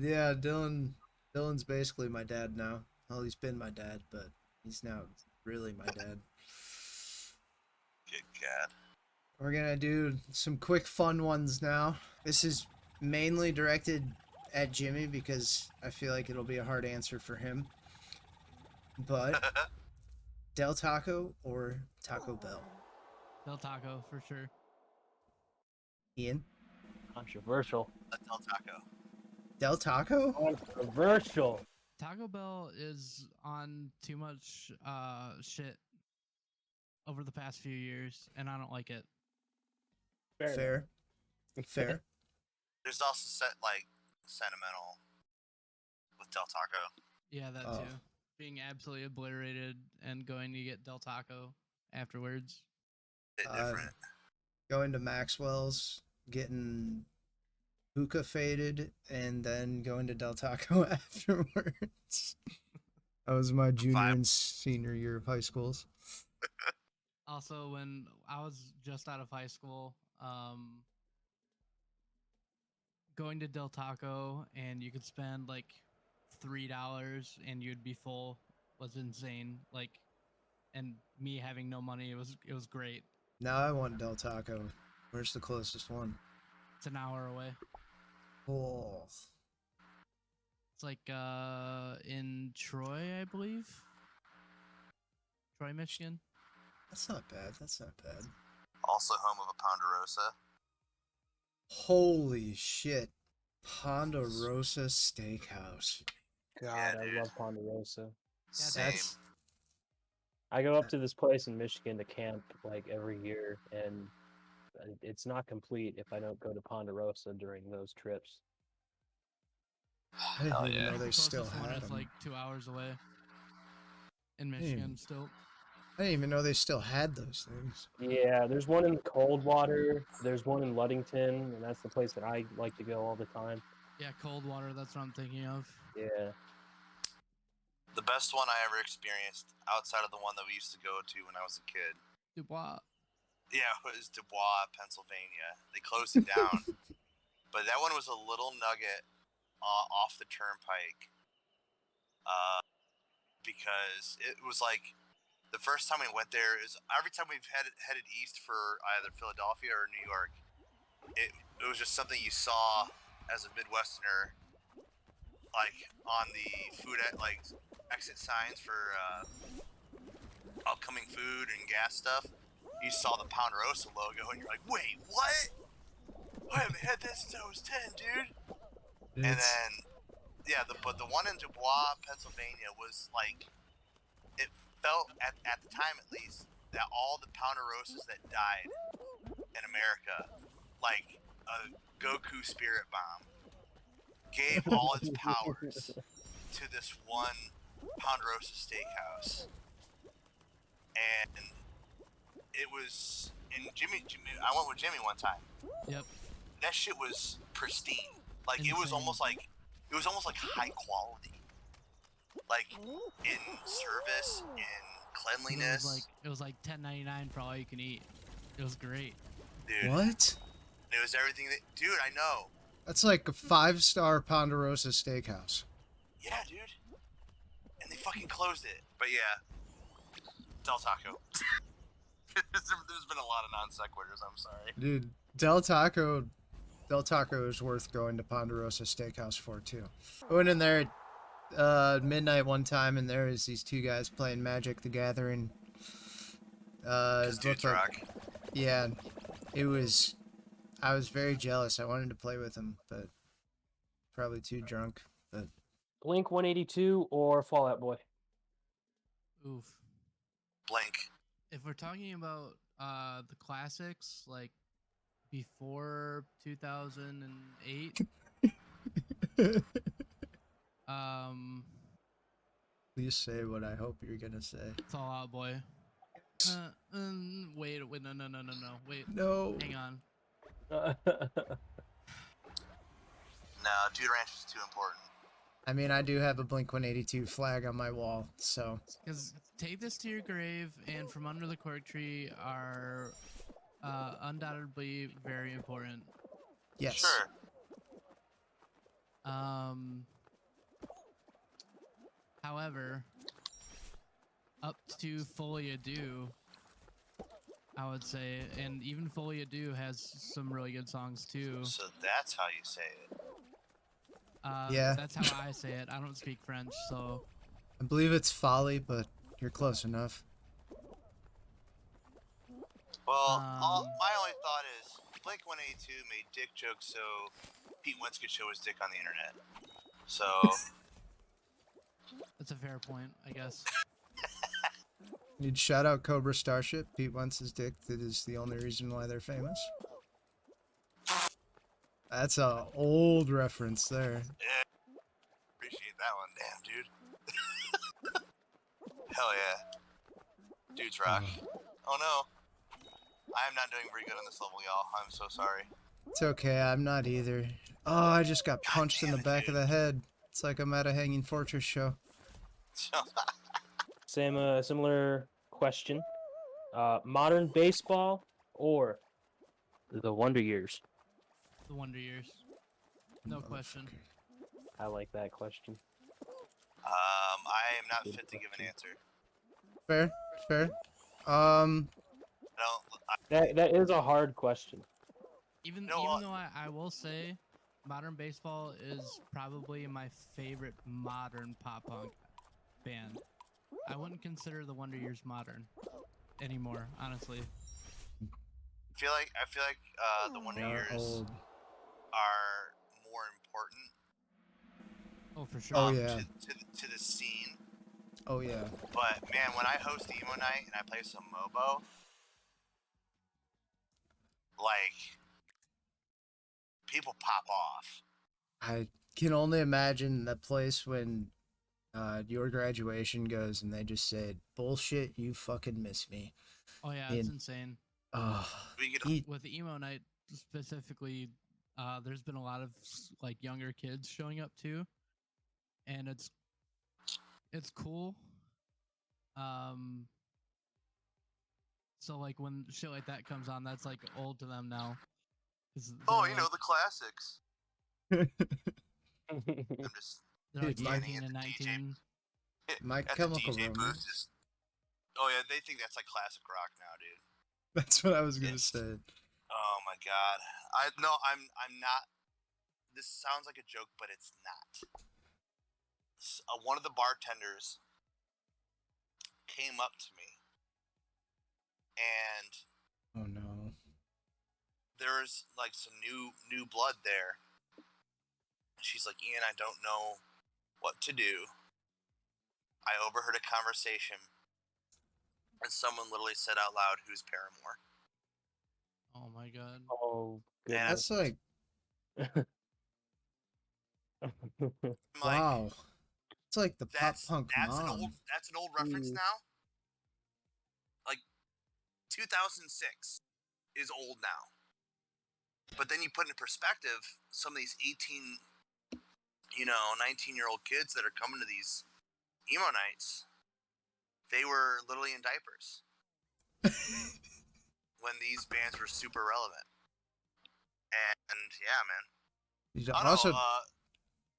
Yeah, Dylan's basically my dad now. Well, he's been my dad, but he's now really my dad. Good God. We're gonna do some quick fun ones now. This is mainly directed at Jimmy because I feel like it'll be a hard answer for him. But Del Taco or Taco Bell? Del Taco for sure. Ian? Controversial. Del Taco. Del Taco? Controversial. Taco Bell is on too much shit over the past few years, and I don't like it. Fair enough. Fair. Fair. There's also sentimental with Del Taco. Yeah, that Oh. too. Being absolutely obliterated and going to get Del Taco afterwards. Bit Uh, different. Going to Maxwell's, getting hookah faded, and then going to Del Taco afterwards. That was my junior and senior year of high schools. Also, when I was just out of high school, going to Del Taco and you could spend like $3 and you'd be full was insane. Like, and me having no money, it was great. Now I want Del Taco. Where's the closest one? It's an hour away. Oh, It's like in Troy, I believe. Troy, Michigan. that's not bad. That's not bad. Also home of a Ponderosa. Holy shit. Ponderosa Steakhouse. God, Yeah, I dude. love Ponderosa. Same. That's I go up to this place in Michigan to camp like every year, and it's not complete if I don't go to Ponderosa during those trips. I didn't Hell even yeah. know they The still closest one had is them. like 2 hours away. In Michigan, still. I didn't even know they still had those things. Yeah, there's one in Coldwater, there's one in Ludington, and that's the place that I like to go all the time. Yeah, Coldwater. That's what I'm thinking of. Yeah. The best one I ever experienced outside of the one that we used to go to when I was a kid. Dubois. Yeah, it was Dubois, Pennsylvania. They closed it down. But that one was a little nugget off the turnpike. Because it was like the first time we went there is every time we've headed east for either Philadelphia or New York, it was just something you saw as a Midwesterner, like on the food exit signs for upcoming food and gas stuff. You saw the Ponderosa logo and you're like, wait, what? I haven't had that since I was 10, dude. And then, yeah, but the one in Dubois, Pennsylvania was like, it felt, at the time at least, that all the Ponderosas that died in America, like a Goku spirit bomb, gave all its powers to this one Ponderosa steakhouse. And it was, and Jimmy, I went with Jimmy one time. Yep. That shit was pristine. Like it was Insane. almost like high quality. Like in service, in cleanliness. It was like $10.99 for all you can eat. It was great. Dude, What? it was everything that, dude, I know. That's like a 5-star Ponderosa Steakhouse. Yeah, dude. And they fucking closed it. But yeah, Del Taco. There's been a lot of non sequiturs. I'm sorry. Dude, Del Taco is worth going to Ponderosa Steakhouse for too. I went in there at midnight one time, and there was these two guys playing Magic the Gathering. Because It dudes looked rock. yeah, it was. I was very jealous. I wanted to play with them, but probably too drunk. But Blink 182 or Fallout Boy. Oof. Blank. If we're talking about the classics, like before 2008, please say what I hope you're gonna say. Fall Out Boy. Wait, no. Wait, No. hang on. No, Dude Ranch is too important. I mean, I do have a Blink-182 flag on my wall, so Because Take This to Your Grave and From Under the Cork Tree are undoubtedly very important. yes. Sure. However, up to Fully Ado, I would say, and even Fully Ado has some really good songs too. So that's how you say it. Yeah. That's how I say it. I don't speak French, so I believe it's Folly, but you're close enough. Well, Um, my only thought is Blink 182 made dick jokes so Pete Wentz could show his dick on the internet. So That's a fair point, I guess. You'd shout out Cobra Starship. Pete Wentz's dick that is the only reason why they're famous. That's a old reference there. Yeah, appreciate that one. Damn, dude. Hell yeah. Dudes rock. Oh no. I am not doing very good on this level, y'all. I'm so sorry. It's okay, I'm not either. Oh, I just got God punched in damn the it, back of dude. the head. It's like I'm at a Hanging Fortress show. Same similar question. Modern baseball or the Wonder Years? The Wonder Years. No question. Motherfucker. I like that question. I am not Good fit to give an question. answer. Fair, fair. I don't. That is a hard question. Even No, even though I will say, modern baseball is probably my favorite modern pop punk band. I wouldn't consider the Wonder Years modern anymore, honestly. I feel like the Wonder they are Years old. are more important. Oh, for sure. Oh, yeah. To the scene. Oh yeah. But man, when I host emo night and I play some Mobo, like people pop off. I can only imagine the place when your graduation goes and they just say, "Bullshit, you fucking miss me." Oh yeah, it's in- insane. Oh, We get With the emo night specifically, there's been a lot of like younger kids showing up too, and it's cool. So like when shit like that comes on, that's like old to them now. 'Cause they're, like, the classics. I'm just they're like Dude, my- 18 and 19. My at the Chemical DJ booth. Romance. Just, oh yeah, they think that's like classic rock now, dude. That's what I was gonna It's- say. Oh my god. I'm not. This sounds like a joke, but it's not. One of the bartenders came up to me, and Oh no. there's like some new blood there. She's like, Ian, I don't know what to do. I overheard a conversation, and someone literally said out loud, "Who's Paramore?" Oh my god. Oh, Yeah. That's goodness. like I'm like, wow. It's like the pop punk that's mom. an old reference Mm. now. Like 2006 is old now. But then you put into perspective some of these 18, 19-year-old kids that are coming to these emo nights. They were literally in diapers when these bands were super relevant. And yeah, man. You I don't also, know,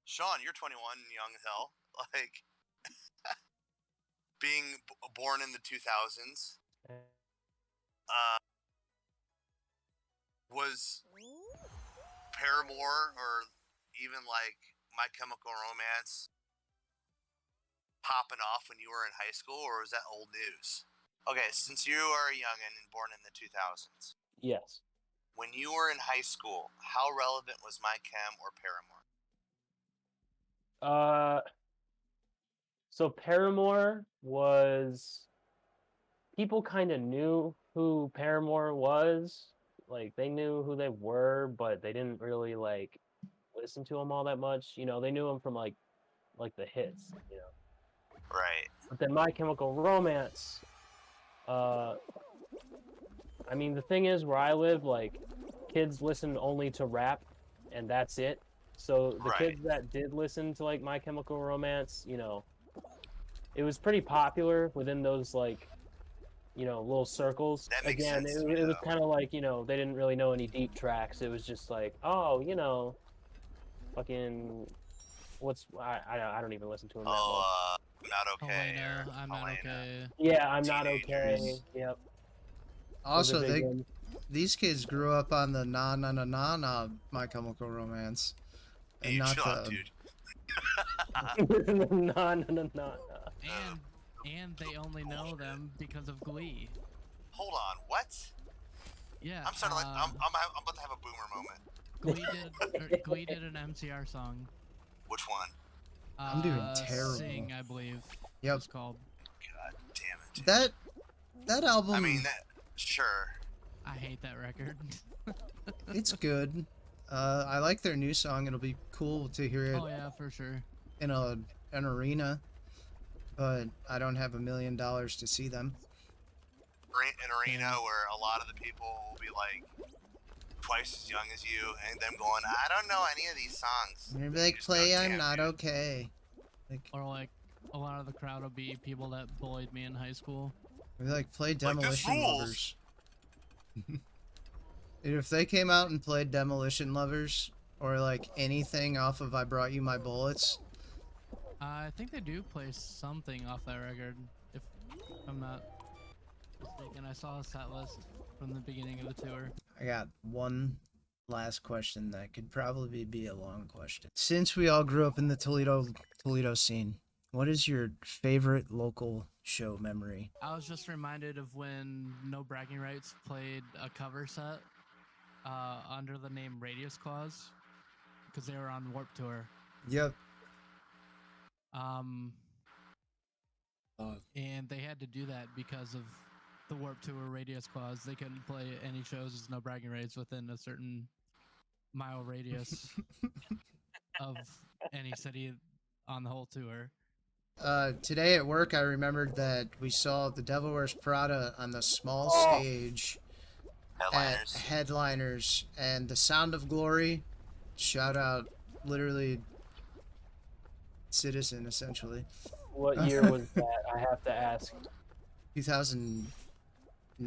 Sean, you're 21 and young as hell. Like, being born in the 2000s, was Paramore or even like My Chemical Romance popping off when you were in high school, or was that old news? Okay, since you are a youngin' and born in the 2000s, Yes. when you were in high school, how relevant was My Chem or Paramore? So Paramore was, people kind of knew who Paramore was. Like they knew who they were, but they didn't really like listen to them all that much. You know, they knew them from like the hits. You know. Right. But then My Chemical Romance. I mean, the thing is, where I live, like, kids listen only to rap, and that's it. So the Right. kids that did listen to like My Chemical Romance, you know, it was pretty popular within those like, you know, little circles. That makes Again, sense to me, it was though. kind of like, you know, they didn't really know any deep tracks. It was just like, oh, you know, fucking, I don't even listen to them that much. Oh, I'm not okay. Helena, or I'm not Helena. okay. Yeah, I'm not okay. Teenagers. Yep. those are also big they ones. these kids grew up on the na na na na na My Chemical Romance, Hey, and you not chill out, the dude. No. And they only know them because of Glee. Hold on, what? Yeah. I'm starting I'm about to have a boomer moment. Glee did an MCR song. Which one? I'm doing terrible. Sing, I believe. Yep. It's called. God damn it. That album, I mean, sure. I hate that record. it's good. I like their new song. It'll be cool to hear it Oh yeah, for sure. in an arena, but I don't have $1 million to see them. An arena where a lot of the people will be like twice as young as you, and them going, I don't know any of these songs. And they'll be like, just go, play I'm "Damn, Not dude." Okay. Like, Or like a lot of the crowd will be people that bullied me in high school. we like play Like, this Demolition rules. Lovers. Dude, if they came out and played Demolition Lovers, or like anything off of I Brought You My Bullets, I think they do play something off that record, if I'm not mistaken. I saw a set list from the beginning of the tour. I got one last question that could probably be a long question. Since we all grew up in the Toledo scene, what is your favorite local show memory? I was just reminded of when No Bragging Rights played a cover set under the name Radius Clause, because they were on Warped Tour. Yep. And they had to do that because of the Warped Tour Radius Clause. They couldn't play any shows as No Bragging Rights within a certain mile radius of any city on the whole tour. Today at work, I remembered that we saw The Devil Wears Prada on the small stage Headliners. at Headliners, and The Sound of Glory, shout out, literally, Citizen, essentially. What year was that? I have to ask. 2009?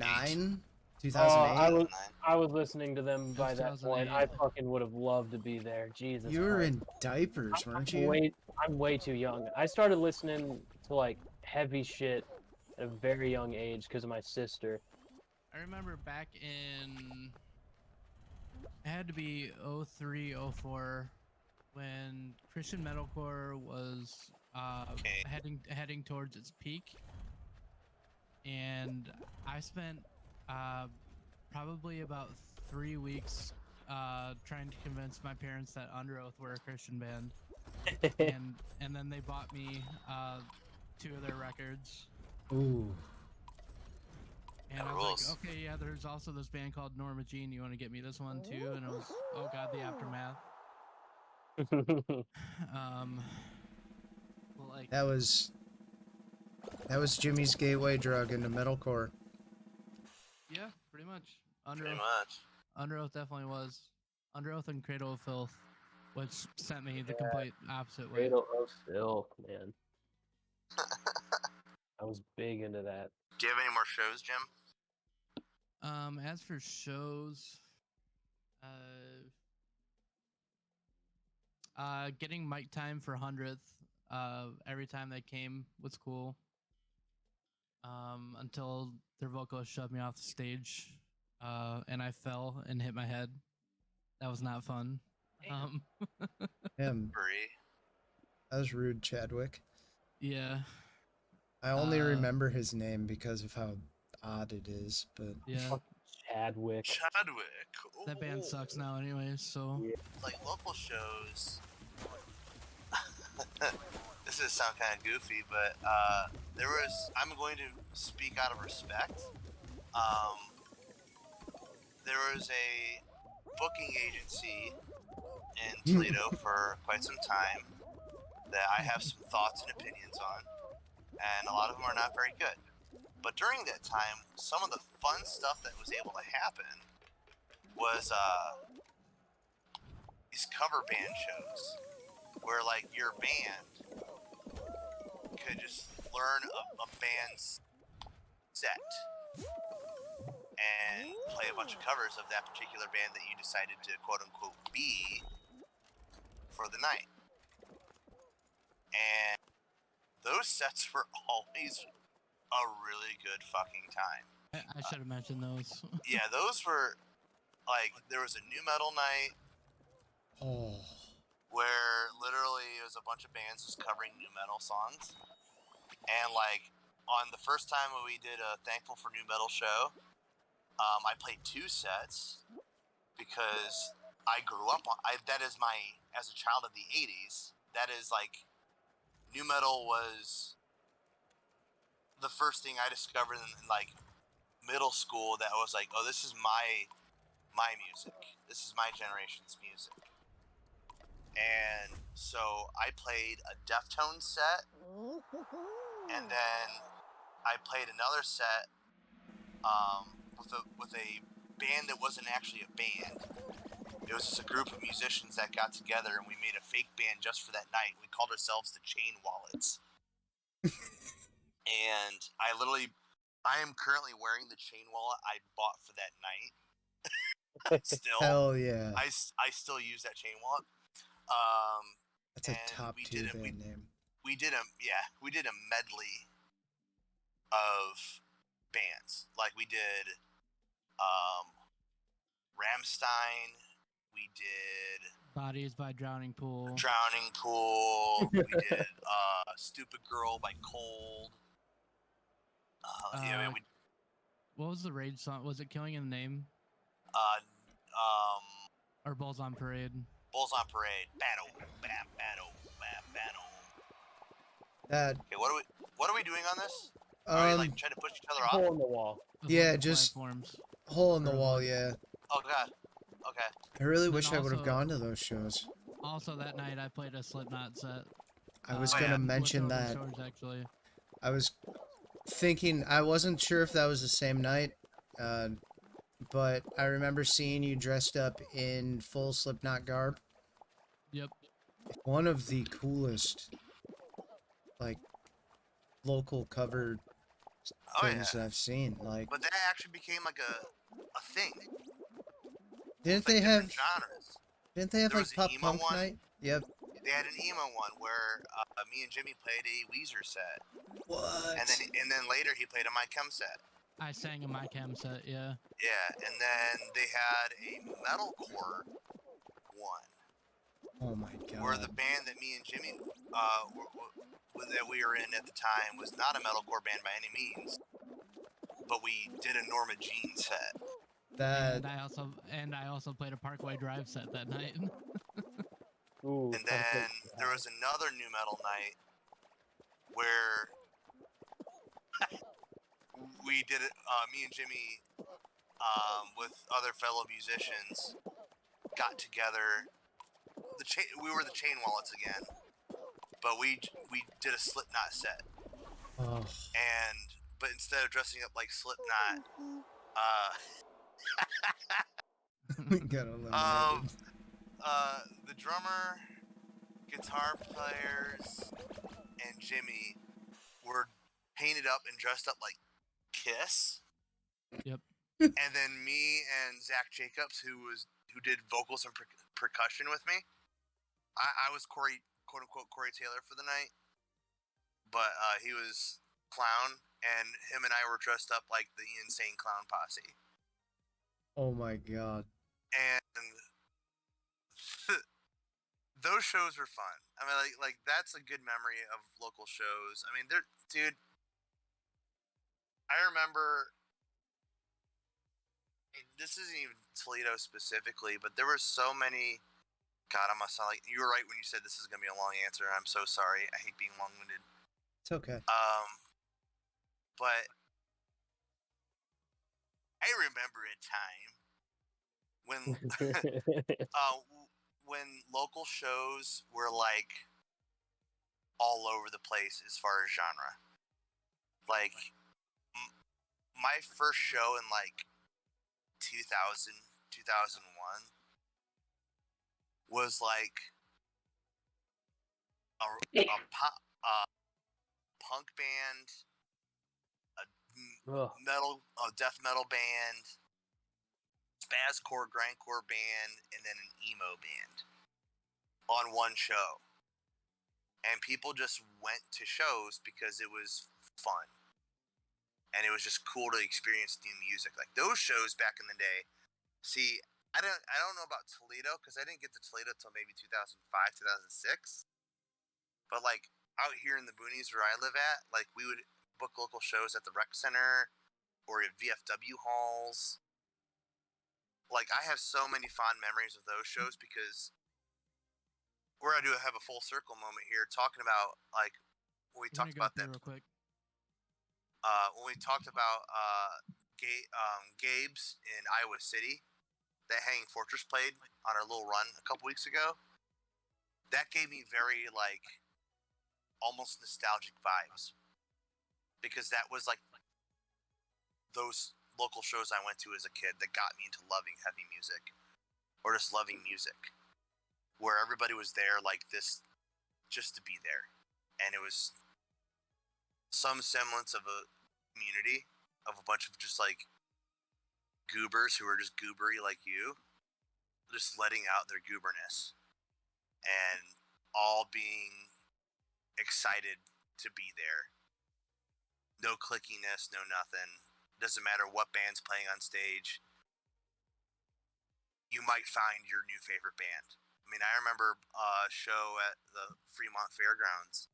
Oh, 2008? I was listening to them by that point. I 2008. fucking would have loved to be there. Jesus. You were Christ. in diapers, weren't you? I'm way too young. I started listening to like heavy shit at a very young age because of my sister. I remember back in, it had to be 03, 04, when Christian metalcore was heading towards its peak, and I spent probably about 3 weeks trying to convince my parents that Under Oath were a Christian band, and then they bought me 2 of their records. Ooh. And That I was rules. like, okay, yeah, there's also this band called Norma Jean. You want to get me this one too? And it was, oh god, the Aftermath. Well, like, That was Jimmy's gateway drug into metalcore. yeah, pretty much. Pretty much. Under Oath definitely was. Under Oath and Cradle of Filth, which sent me the complete opposite way. Cradle of Filth, man. I was big into that. Do you have any more shows, Jim? As for shows, getting mic time for 100th, every time they came was cool. Until their vocalist shoved me off the stage, and I fell and hit my head. That was not fun. Him. Bree. That was rude, Chadwick. Yeah, I only remember his name because of how odd it is, but yeah. Fucking Chadwick. Chadwick. That band sucks now anyway, so Like local shows. This is sound kind of goofy, but I'm going to speak out of respect. There was a booking agency in Toledo for quite some time that I have some thoughts and opinions on, and a lot of them are not very good. But during that time, some of the fun stuff that was able to happen was these cover band shows where like your band could just learn a band's set and play a bunch of covers of that particular band that you decided to quote unquote be for the night. And those sets were always a really good fucking time. I should have mentioned those. Yeah, those were like, there was a new metal night oh, where literally it was a bunch of bands just covering new metal songs. And like on the first time when we did a Thankful for New Metal show, I played 2 sets because I grew up on that is my, as a child of the 80s, that is like nu metal was the first thing I discovered in like middle school that was like, oh, this is my music. This is my generation's music. And so I played a Deftones set, and then I played another set with a band that wasn't actually a band. It was just a group of musicians that got together, and we made a fake band just for that night. We called ourselves the Chain Wallets. And I am currently wearing the chain wallet I bought for that night. Still, Hell yeah. I still use that chain wallet. That's a and top we tier did band name. we did a medley of bands. Like we did Rammstein, we did Bodies by Drowning Pool. Drowning Pool, we did Stupid Girl by Cold. Yeah, we What was the Rage song? Was it Killing in the Name or Bulls on Parade? Bulls on Parade. Battle, bam, battle, bam, battle. That Okay, what are we doing on this? Are we like trying to push each other off? Hole in the wall. Yeah, just platforms. hole in the Or wall, what? yeah. Oh god. Okay. I really And wish I would have also- gone to those shows. Also, that night I played a Slipknot set. I was Oh, gonna yeah. mention with that. Overshores, actually. I was thinking, I wasn't sure if that was the same night, but I remember seeing you dressed up in full Slipknot garb. Yep. One of the coolest, like, local cover Oh things yeah. that I've seen. Like, But that actually became like a thing. didn't Like they different have? genres. Didn't they have there like was an pop emo punk one? night? Yep. They had an emo one where me and Jimmy played a Weezer set, What? and then later he played a My Chem set. I sang in my chem set, yeah. Yeah, and then they had a metalcore one Oh my where the god. band that me and Jimmy that we were in at the time was not a metalcore band by any means, but we did a Norma Jean set. That And I also played a Parkway Drive set that night. Ooh, And then there was another new metal night where we did it. Me and Jimmy, with other fellow musicians, got together. We were the Chain Wallets again, but we did a Slipknot set. oh, But instead of dressing up like Slipknot, we got eliminated. the drummer, guitar players, and Jimmy were painted up and dressed up like Kiss. Yep. And then me and Zach Jacobs, who did vocals and percussion with me. I was quote unquote Corey Taylor for the night, but he was Clown, and him and I were dressed up like the Insane Clown Posse. Oh my god. And those shows were fun. I mean, like that's a good memory of local shows. I mean, dude. I remember. This isn't even Toledo specifically, but there were so many. God, I must sound like you were right when you said this is gonna be a long answer. I'm so sorry. I hate being long-winded. It's okay. But I remember a time when when local shows were like all over the place as far as genre. Like my first show in like 2000, 2001 was like a punk band, a death metal band, spazcore, grindcore band, and then an emo band on one show. And people just went to shows because it was fun. And it was just cool to experience new music. Like those shows back in the day. See, I don't know about Toledo because I didn't get to Toledo till maybe 2005, 2006. But like out here in the boonies where I live at, like we would book local shows at the rec center or at VFW halls. Like I have so many fond memories of those shows because we're gonna have a full circle moment here, talking about like when we I'm gonna talked go about pee that. real quick. When we talked about Gabe's in Iowa City, that Hanging Fortress played on our little run a couple weeks ago. That gave me very like almost nostalgic vibes, because that was like those local shows I went to as a kid that got me into loving heavy music, or just loving music, where everybody was there like this just to be there, and it was some semblance of a community of a bunch of just like goobers who are just goobery like you, just letting out their gooberness and all being excited to be there. No clickiness, no nothing. Doesn't matter what band's playing on stage. You might find your new favorite band. I mean, I remember a show at the Fremont Fairgrounds,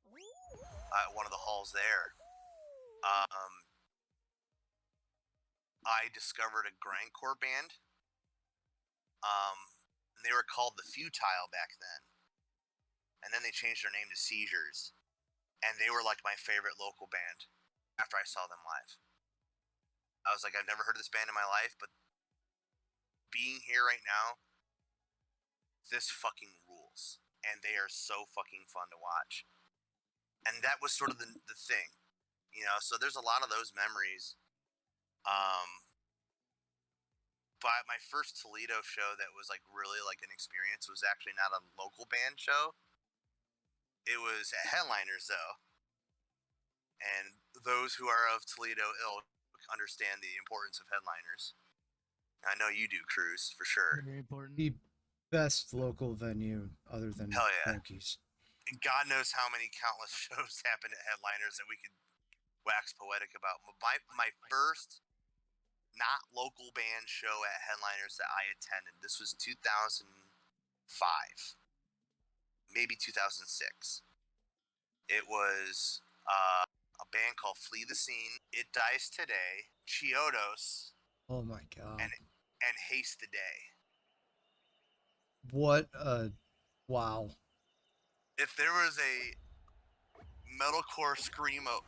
at one of the halls there. I discovered a grindcore band. And they were called the Futile back then. And then they changed their name to Seizures. And they were like my favorite local band after I saw them live. I was like, I've never heard of this band in my life, but being here right now, this fucking rules. And they are so fucking fun to watch. And that was sort of the thing, you know? So there's a lot of those memories. But my first Toledo show that was like really like an experience was actually not a local band show. It was at Headliners though. And those who are of Toledo ilk understand the importance of Headliners. I know you do, Cruz, for sure. Very important. The best local venue other than Hell yeah. Frankie's. And God knows how many countless shows happen at Headliners that we could wax poetic about. My first not local band show at Headliners that I attended, this was 2005, maybe 2006. It was a band called Flee the Scene, It Dies Today, Chiodos, Oh my god. and Haste the Day. What a wow. If there was a metalcore screamo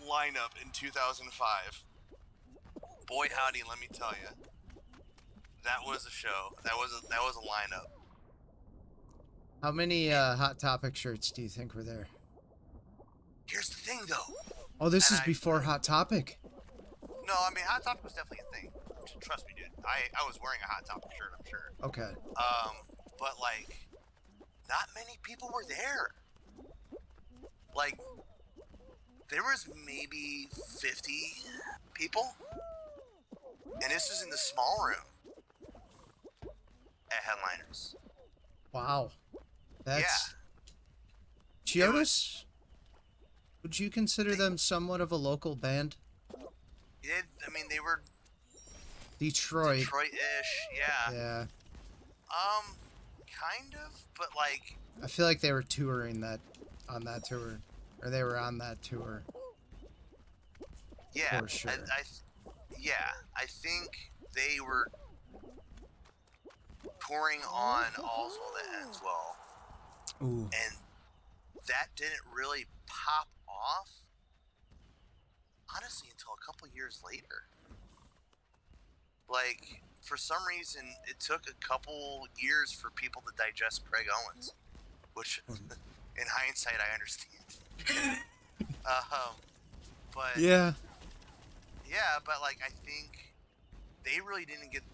lineup in 2005, boy howdy, let me tell you, that was a show. That was a lineup. How many Hot Topic shirts do you think were there? Here's the thing, though. Oh, this And is before Hot Topic. No, I mean Hot Topic was definitely a thing. Trust me, dude. I was wearing a Hot Topic shirt, I'm sure. Okay. But like, not many people were there. Like, there was maybe 50 people, and this was in the small room at Headliners. Wow. That's Yeah. Chiodos? Would you consider them somewhat of a local band? I mean, they were Detroit. Detroit-ish, yeah. Yeah. Kind of, but like, I feel like they were touring that on that tour. Or they were on that tour. yeah. For sure. I think they were touring on Oswald as well. Ooh. And that didn't really pop off, honestly, until a couple years later. Like, for some reason, it took a couple years for people to digest Craig Owens, which, in hindsight, I understand. But Yeah. yeah, but like, I think they really didn't get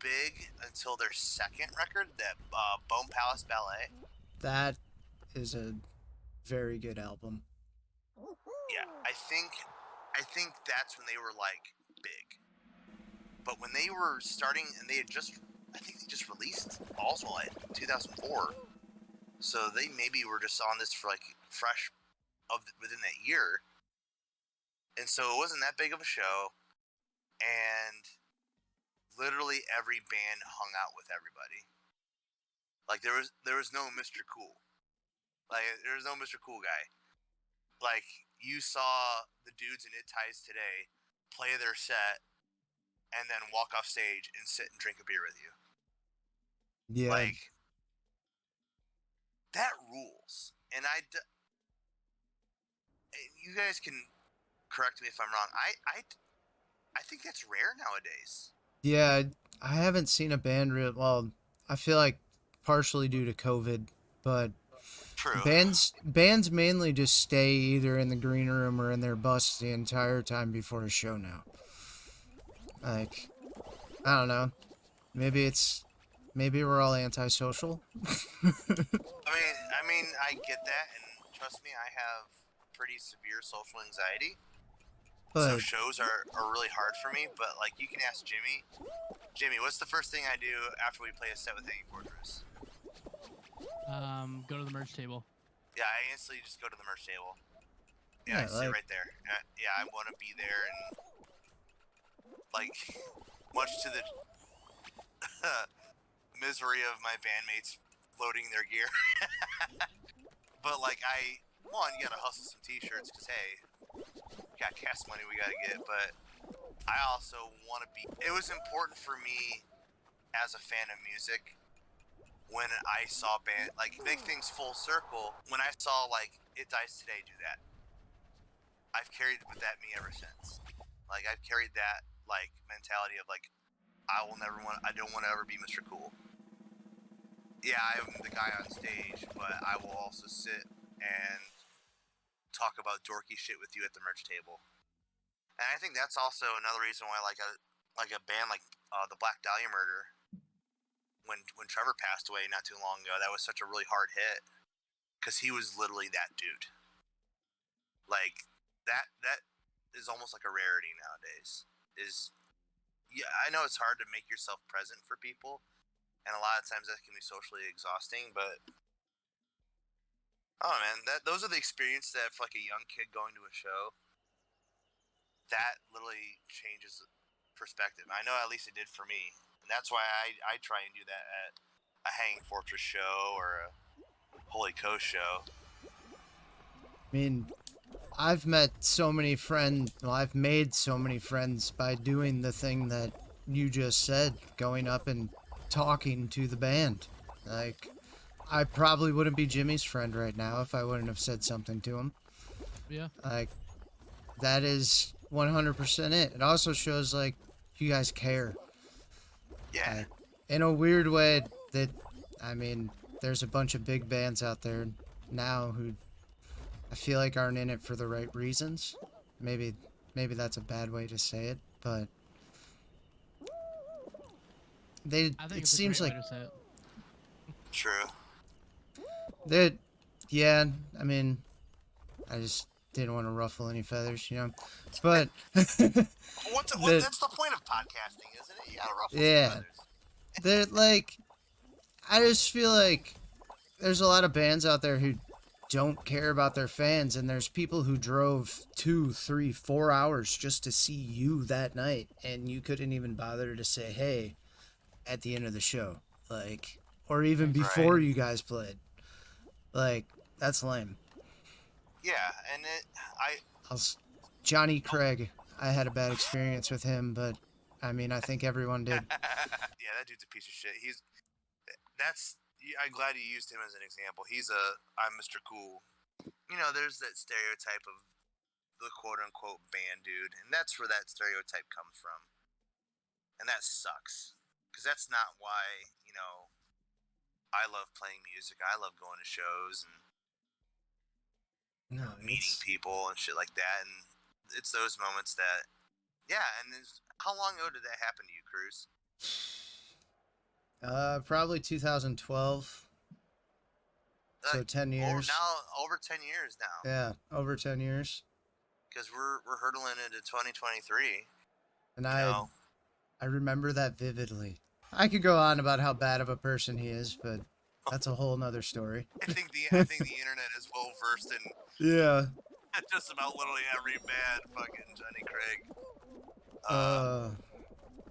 big until their second record, that Bone Palace Ballet. That is a very good album. Yeah, I think that's when they were like big. But when they were starting, and I think they just released Oswald in 2004. So they maybe were just on this for like fresh within that year. And so it wasn't that big of a show. And literally every band hung out with everybody. Like there was no Mr. Cool. Like there was no Mr. Cool guy. Like you saw the dudes in It Ties Today play their set and then walk off stage and sit and drink a beer with you. Yeah. Like that rules. And you guys can correct me if I'm wrong. I think that's rare nowadays. Yeah, I haven't seen a band well, I feel like partially due to COVID, but True. bands mainly just stay either in the green room or in their bus the entire time before a show now. Like, I don't know. Maybe we're all antisocial. I get that, and trust me, I have pretty severe social anxiety. So But shows are really hard for me. But like, you can ask Jimmy. Jimmy, what's the first thing I do after we play a set with Hanging Fortress? Go to the merch table. Yeah, I instantly just go to the merch table. Yeah, Yeah, I sit like- right there. Yeah, I want to be there, and like, much to the misery of my bandmates loading their gear. But like, you gotta hustle some t-shirts, because hey, we got cast money we gotta get. But I also want to be. It was important for me as a fan of music when I saw like, make things full circle. When I saw like It Dies Today do that, I've carried that me ever since. Like, I've carried that like mentality of like, I don't want to ever be Mr. Cool. Yeah, I'm the guy on stage, but I will also sit and talk about dorky shit with you at the merch table. And I think that's also another reason why like a band like the Black Dahlia Murder, when Trevor passed away not too long ago, that was such a really hard hit, because he was literally that dude. Like, that is almost like a rarity nowadays. Yeah, I know it's hard to make yourself present for people, and a lot of times that can be socially exhausting. But oh man, those are the experiences that for like a young kid going to a show, that literally changes perspective. I know at least it did for me, and that's why I try and do that at a Hanging Fortress show or a Holy Coast show. I mean, I've met so many friends. Well, I've made so many friends by doing the thing that you just said, going up and talking to the band. Like, I probably wouldn't be Jimmy's friend right now if I wouldn't have said something to him. Yeah. Like, that is 100% it. It also shows, like, you guys care. Yeah. Like, in a weird way that, I mean, there's a bunch of big bands out there now who I feel like aren't in it for the right reasons. Maybe that's a bad way to say it, but I think it it's a seems great like way to say it. True. that. Yeah, I mean, I just didn't want to ruffle any feathers, you know. But That's the point of podcasting, isn't it? You gotta ruffle Yeah. some feathers. they're like, I just feel like there's a lot of bands out there who don't care about their fans, and there's people who drove 2, 3, 4 hours just to see you that night, and you couldn't even bother to say hey at the end of the show, like, or even before you guys played. Like, that's lame. Yeah, and Johnny Craig, I had a bad experience with him, but I mean, I think everyone did. yeah, that dude's a piece of shit. I'm glad you used him as an example. I'm Mr. Cool. You know, there's that stereotype of the quote-unquote band dude, and that's where that stereotype comes from. And that sucks, because that's not why, I love playing music. I love going to shows and No, meeting people and shit like that. And it's those moments that, yeah. And how long ago did that happen to you, Cruz? Probably 2012. So 10 years. Over 10 years now. Yeah, over 10 years. Because we're hurtling into 2023. And I remember that vividly. I could go on about how bad of a person he is, but that's a whole nother story. I think the internet is well versed in Yeah. just about literally every bad fucking Johnny Craig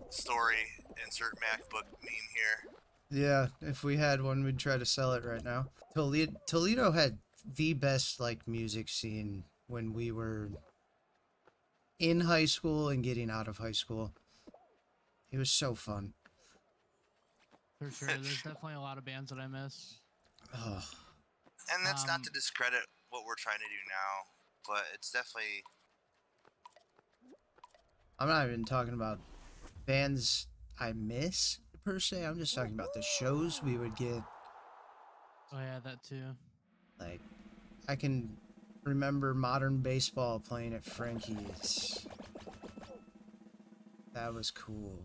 story. Insert MacBook meme here. Yeah, if we had one, we'd try to sell it right now. Toledo had the best, like, music scene when we were in high school and getting out of high school. It was so fun. For sure. There's definitely a lot of bands that I miss. Oh, And that's not to Um, discredit what we're trying to do now, but it's definitely I'm not even talking about bands I miss per se. I'm just talking about the shows we would get. Oh yeah, that too. Like, I can remember Modern Baseball playing at Frankie's. That was cool.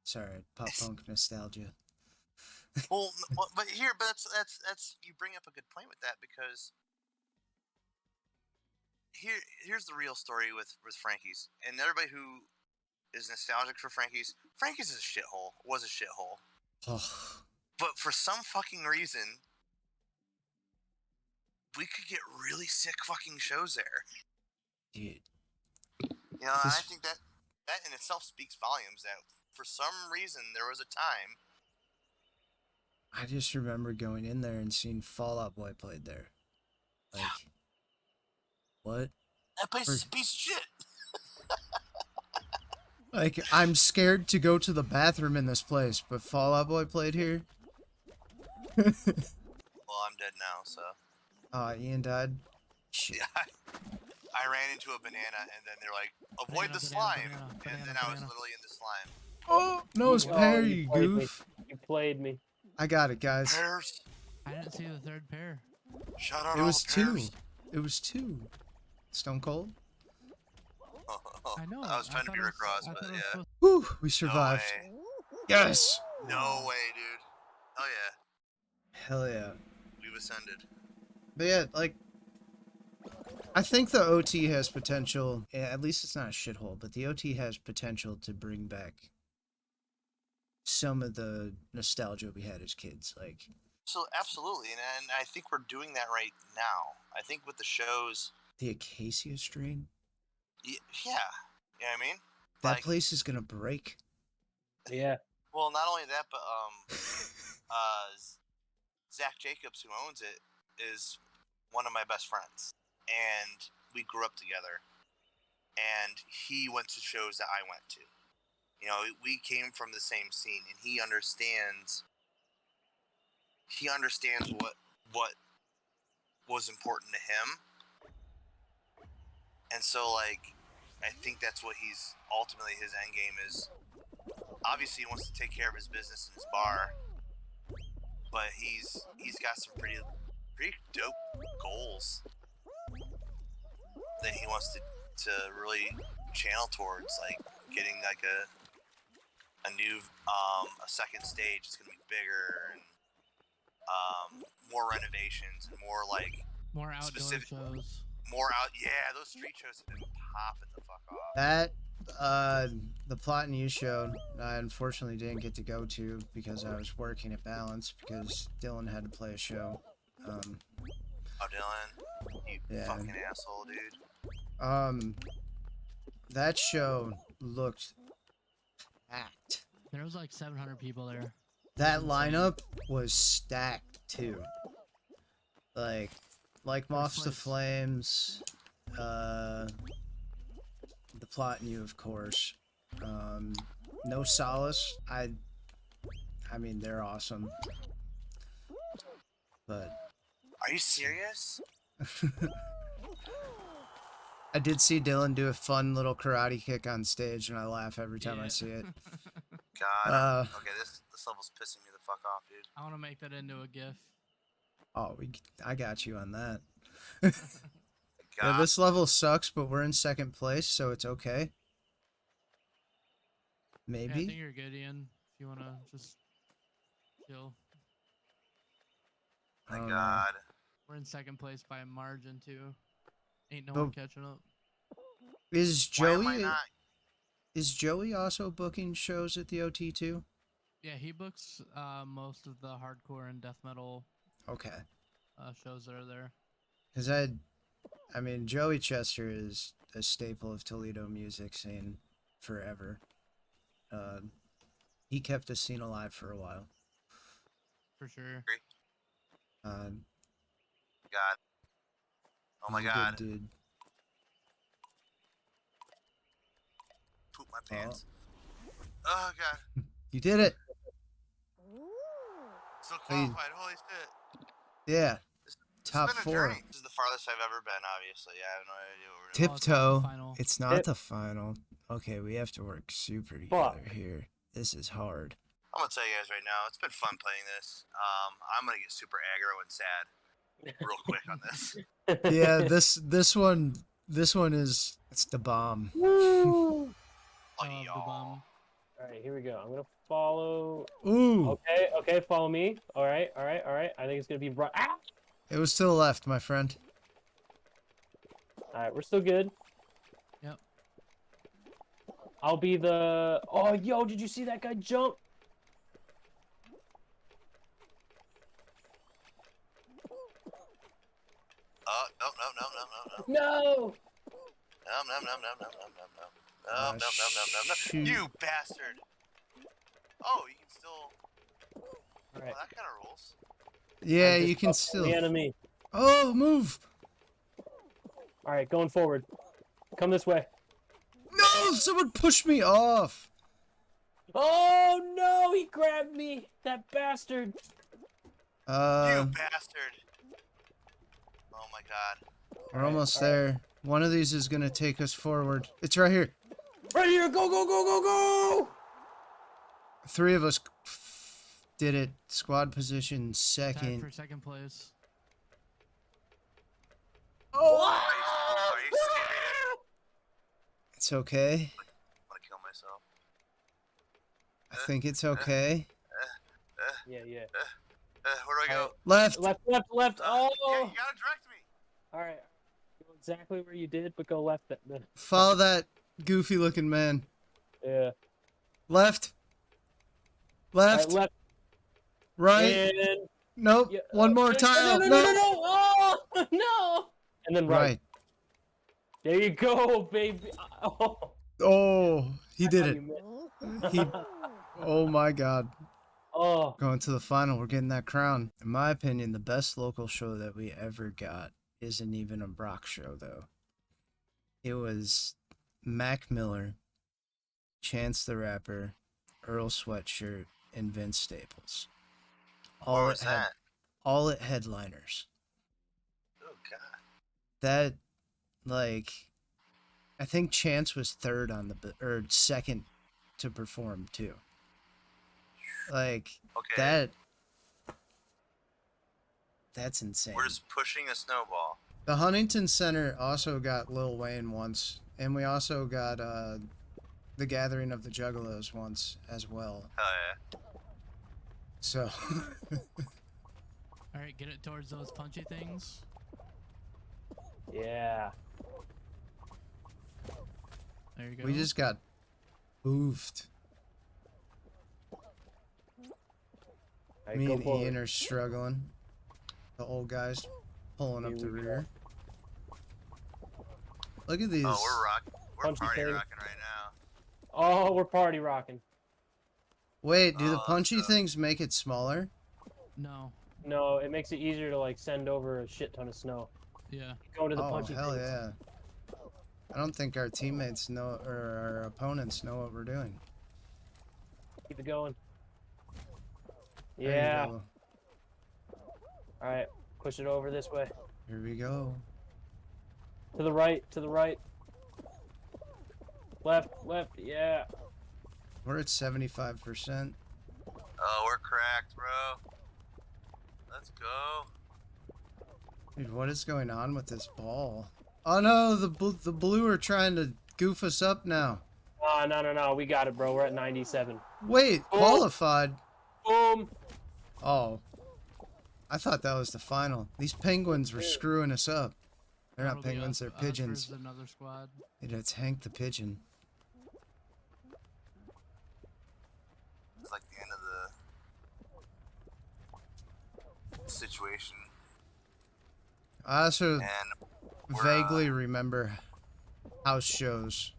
Sorry, pop punk nostalgia. well, but that's you bring up a good point with that because here's the real story with Frankie's and everybody who is nostalgic for Frankie's. Frankie's is a shithole. Was a shithole. Oh, But for some fucking reason, we could get really sick fucking shows there. dude. You know, and I This- think that in itself speaks volumes. That for some reason there was a time. I just remember going in there and seeing Fall Out Boy played there. Like, what? That place is a piece of shit. Like, I'm scared to go to the bathroom in this place, but Fall Out Boy played here. Well, I'm dead now, so Ian died. Shit. yeah. I ran into a banana, and then they're like, "Avoid Banana, the banana, slime," banana, and banana, then I was banana. literally in the slime. Oh, no, it's Oh, Perry, you you played me. goof. You played me. I got it, guys. Pears, I didn't see the third pair. shout out It all was the two. pears. It was two. Stone Cold. I know. I was trying to thought be it Rick Ross, I but thought it was yeah. supposed- Whew, we No survived. way. Yes. No way, dude. Oh yeah, Hell yeah. we've ascended. But yeah, like, I think the OT has potential. At least it's not a shithole, but the OT has potential to bring back some of the nostalgia we had as kids. Like, So absolutely, and I think we're doing that right now. I think with the shows, the Acacia strain. yeah, you know what I mean. That Like, place is gonna break. Yeah. well, not only that, but Zach Jacobs, who owns it, is one of my best friends, and we grew up together. And he went to shows that I went to. You know, we came from the same scene, and he understands. He understands what was important to him, and so like, I think that's what he's ultimately his end game is. Obviously, he wants to take care of his business and his bar, but he's got some pretty dope goals that he wants to really channel towards, like getting like a new a second stage. It's gonna be bigger and more renovations and more like more outdoor specific- shows. more out. Yeah, those street shows have been popping the fuck off. That, the plot and you showed, I unfortunately didn't get to go to because I was working at Balance because Dylan had to play a show. Oh, Dylan, you Yeah. fucking asshole, dude. That show looked packed. There was like 700 people there. That lineup was stacked too. Like Moths to place. Flames, the plot and you, of course. No Solace. I mean, they're awesome. But Are you serious? I did see Dylan do a fun little karate kick on stage, and I laugh every time I Yeah. see it. God. Okay, this level's pissing me the fuck off, dude. I want to make that into a GIF. Oh, I got you on that. Yeah, God. this level sucks, but we're in second place, so it's okay. Yeah, I think Maybe. you're good, Ian. If you want to just chill. I My don't know. God. We're in second place by a margin, too. Ain't no But- one catching up. Is Why am I Joey not? is Joey also booking shows at the OT too? Yeah, he books most of the hardcore and death metal Okay. shows that are there. Because I mean, Joey Chester is a staple of Toledo music scene forever. He kept the scene alive for a while. For sure. Um, God. Oh my he's a God. good dude. Poop my pants. Oh God. You did it. So Hey. qualified. Holy shit. Yeah. top It's been a 4. journey. This is the farthest I've ever been, obviously. I have no idea what we're doing. Oh, it's not the Tiptoe. final. It's not the final. Okay, we have to work super together Fuck. here. This is hard. I'm gonna tell you guys right now, it's been fun playing this. I'm gonna get super aggro and sad real quick on this. Yeah, this one is it's the bomb. Woo! Oh, I love the y'all. bomb. All right, here we go. I'm gonna follow. Ooh, Okay, follow me. All right. I think it's gonna be right. Ah! it was to the left, my friend. All right, we're still good. Yep. I'll be the. Oh, yo, did you see that guy jump? No. No! No. Shoot. You bastard. Oh, you can still. All right. Well, that kind of rules. Yeah, I'm you just can up still. The enemy. Oh, move! All right, going forward. Come this way. No, someone pushed me off. Oh no, he grabbed me. That bastard. You bastard. Oh my god. We're almost there. One of these is gonna take us forward. It's right here. Right here. Go, go, go, go, go. 3 of us did it. Squad position Tied second. for second place. Oh, Are you serious? it's okay. I'm gonna kill myself. I think it's okay. Yeah. Where do I go? Left. Left. Oh. Yeah, you gotta direct me. All right. Go exactly where you did, but go left then. Follow that goofy looking man. Yeah. Left. All right, Left. left. Right. And Nope. yeah, One more tile. No. Oh no. And then right. Right. There you go, baby. Oh, Oh, he did how it. you missed. He. Oh my God. Oh, Going to the final. We're getting that crown. In my opinion, the best local show that we ever got isn't even a Brock show, though. It was Mac Miller, Chance the Rapper, Earl Sweatshirt, and Vince Staples. What was that? All at headliners. Oh god. That, like, I think Chance was third on or second to perform too. Like Okay. that's insane. We're just pushing a snowball. The Huntington Center also got Lil Wayne once, and we also got the Gathering of the Juggalos once as well. Hell yeah. So All right, get it towards those punchy things. yeah. There you go. we just got boofed. All right, Me go and forward. Ian are struggling. The old guys pulling up Here the we go. rear. Look at these. Oh, we're rocking. We're Punchy party thing. rocking right now. Oh, we're party rocking. Wait, do the Oh, punchy so- things make it smaller? No. No, it makes it easier to like send over a shit ton of snow. Yeah. Go to the Oh, punchy hell things. yeah. I don't think our teammates know, or our opponents know what we're doing. Keep it going. There you Yeah. go. All right, push it over this way. Here we go. To the right. To the right. Left. Left. Yeah. We're at 75%. Oh, we're cracked, bro. Let's go. Dude, what is going on with this ball? Oh no, the blue are trying to goof us up now. Oh, no. We got it, bro. We're at 97. Wait, Oh. qualified? Boom. Oh. I thought that was the final. These penguins were screwing us up. They're not That'll be penguins, us- they're pigeons. us versus another squad. It's Hank the pigeon. It's like the end of the situation. I also And we're, vaguely remember house shows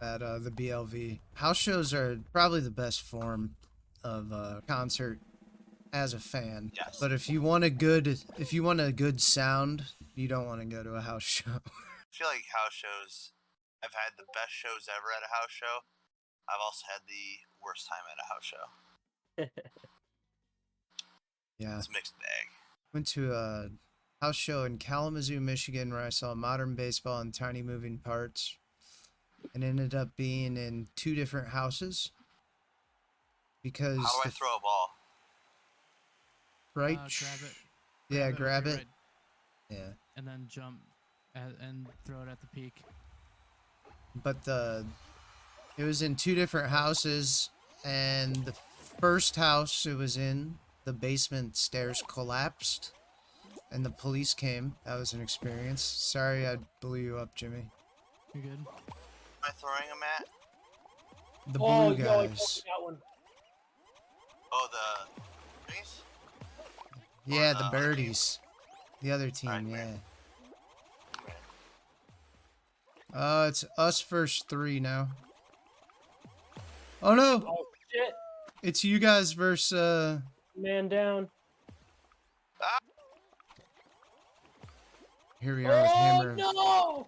at the BLV. House shows are probably the best form of concert as a fan. Yes. But if you want a good sound, you don't want to go to a house show. I feel like house shows, I've had the best shows ever at a house show. I've also had the worst time at a house show. Yeah. It's a mixed bag. Went to a house show in Kalamazoo, Michigan, where I saw modern baseball and tiny moving parts, and ended up being in 2 different houses because How do I the throw a ball? right. Grab it. Yeah, with grab your it. right- Yeah, and then jump and throw it at the peak. but it was in 2 different houses, and the first house it was in, the basement stairs collapsed, and the police came. That was an experience. Sorry, I blew you up, Jimmy. You're good. Am I throwing them at? The Oh, blue yo, I guys. totally got one. Oh, the Rays? Yeah, the the other team? birdies. The other team, Alright, yeah. man. It's us versus 3 now. Oh no! Oh shit! It's you guys versus Man down. Ah! here we are with Hammer of no!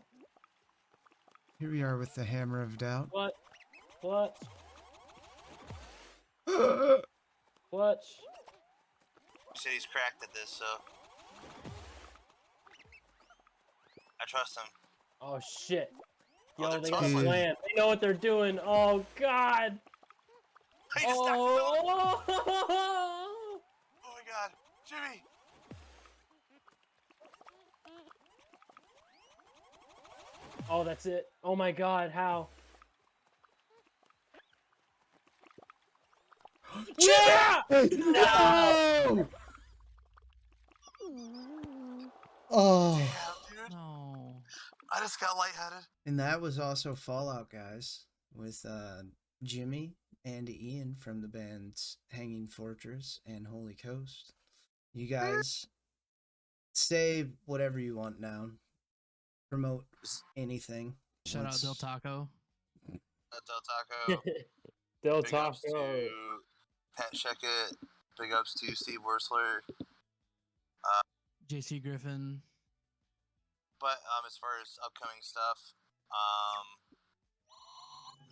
Here we are with the Hammer of Doubt. What? What? Oh What? He said he's cracked at this, so I trust him. Oh shit! Oh, Yo, they're they got tussling. slammed. They know what they're doing. Oh god! He just knocked him out. Oh! Oh my god, Jimmy! Oh, that's it. Oh my god, how? Yeah! No! Oh. Damn, dude. No. I just got lightheaded. And that was also Fallout Guys with Jimmy and Ian from the bands Hanging Fortress and Holy Coast. You guys say whatever you want now. Promote anything. Shout out once- Del Taco. Del Taco. Del Big ups Taco. to Pat Sheckett. Big ups to Steve Wursler. JC Griffin. But as far as upcoming stuff,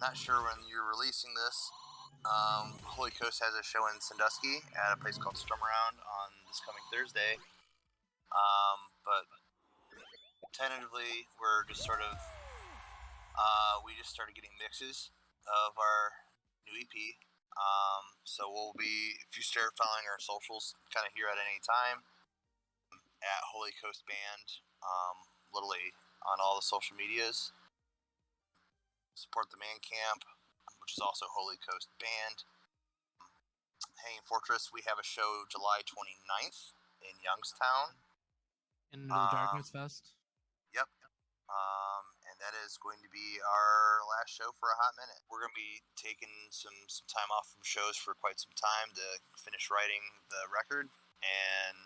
not sure when you're releasing this. Holy Coast has a show in Sandusky at a place called Stormaround on this coming Thursday. But tentatively, we're just sort of we just started getting mixes of our new EP. So we'll be, if you start following our socials, kind of here at any time at Holy Coast Band, literally on all the social medias. Support the Man Camp, which is also Holy Coast Band. Hanging Fortress, we have a show July 29th in Youngstown. Into the Darkness Fest. Yep. And that is going to be our last show for a hot minute. We're going to be taking some time off from shows for quite some time to finish writing the record and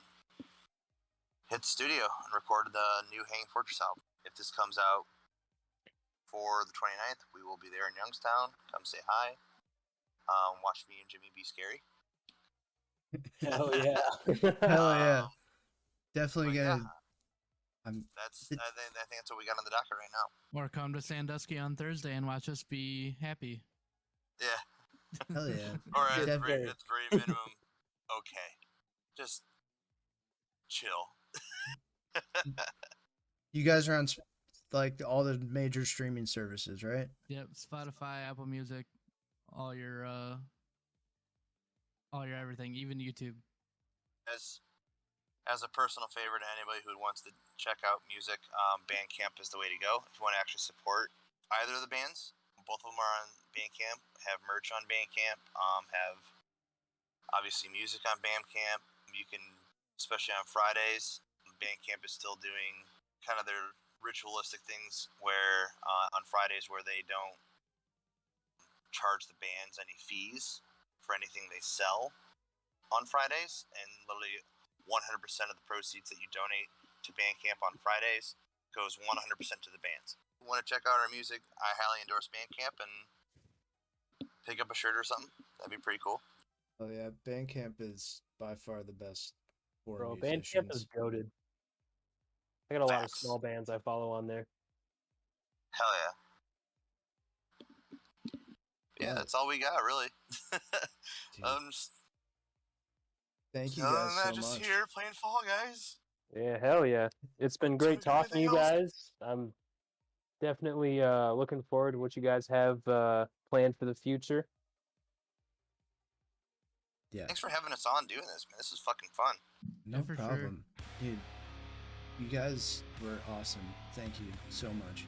hit the studio and record the new Hanging Fortress album. If this comes out for the 29th, we will be there in Youngstown. Come say hi. Watch me and Jimmy be scary. Hell yeah. Hell yeah. Um, Definitely but gonna. yeah, I'm I think that's what we got on the docket right now. Or come to Sandusky on Thursday and watch us be happy. Yeah. hell yeah. Or at the Definitely. very minimum, okay. Just chill. You guys are on like all the major streaming services, right? Yep, Spotify, Apple Music, all your everything, even YouTube. As a personal favorite to anybody who wants to check out music, Bandcamp is the way to go. If you want to actually support either of the bands, both of them are on Bandcamp, have merch on Bandcamp, have obviously music on Bandcamp. You can, especially on Fridays, Bandcamp is still doing kind of their ritualistic things where on Fridays where they don't charge the bands any fees for anything they sell on Fridays, and literally 100% of the proceeds that you donate to Bandcamp on Fridays goes 100% to the bands. If you want to check out our music, I highly endorse Bandcamp and pick up a shirt or something. That'd be pretty cool. Oh yeah, Bandcamp is by far the best for Bro, musicians. Bandcamp is goated. I got a lot of Facts. small bands I follow on there. Hell yeah. Yeah, that's all we got, really. Dude, Just, thank you other guys than that, so just much. here playing Fall Guys. Yeah, hell yeah. It's been great Trying to do talking to you anything else? guys. I'm definitely looking forward to what you guys have planned for the future. Yeah, Thanks for having us on doing this, man. This is fucking fun. no for sure. problem. Dude, you guys were awesome. Thank you so much.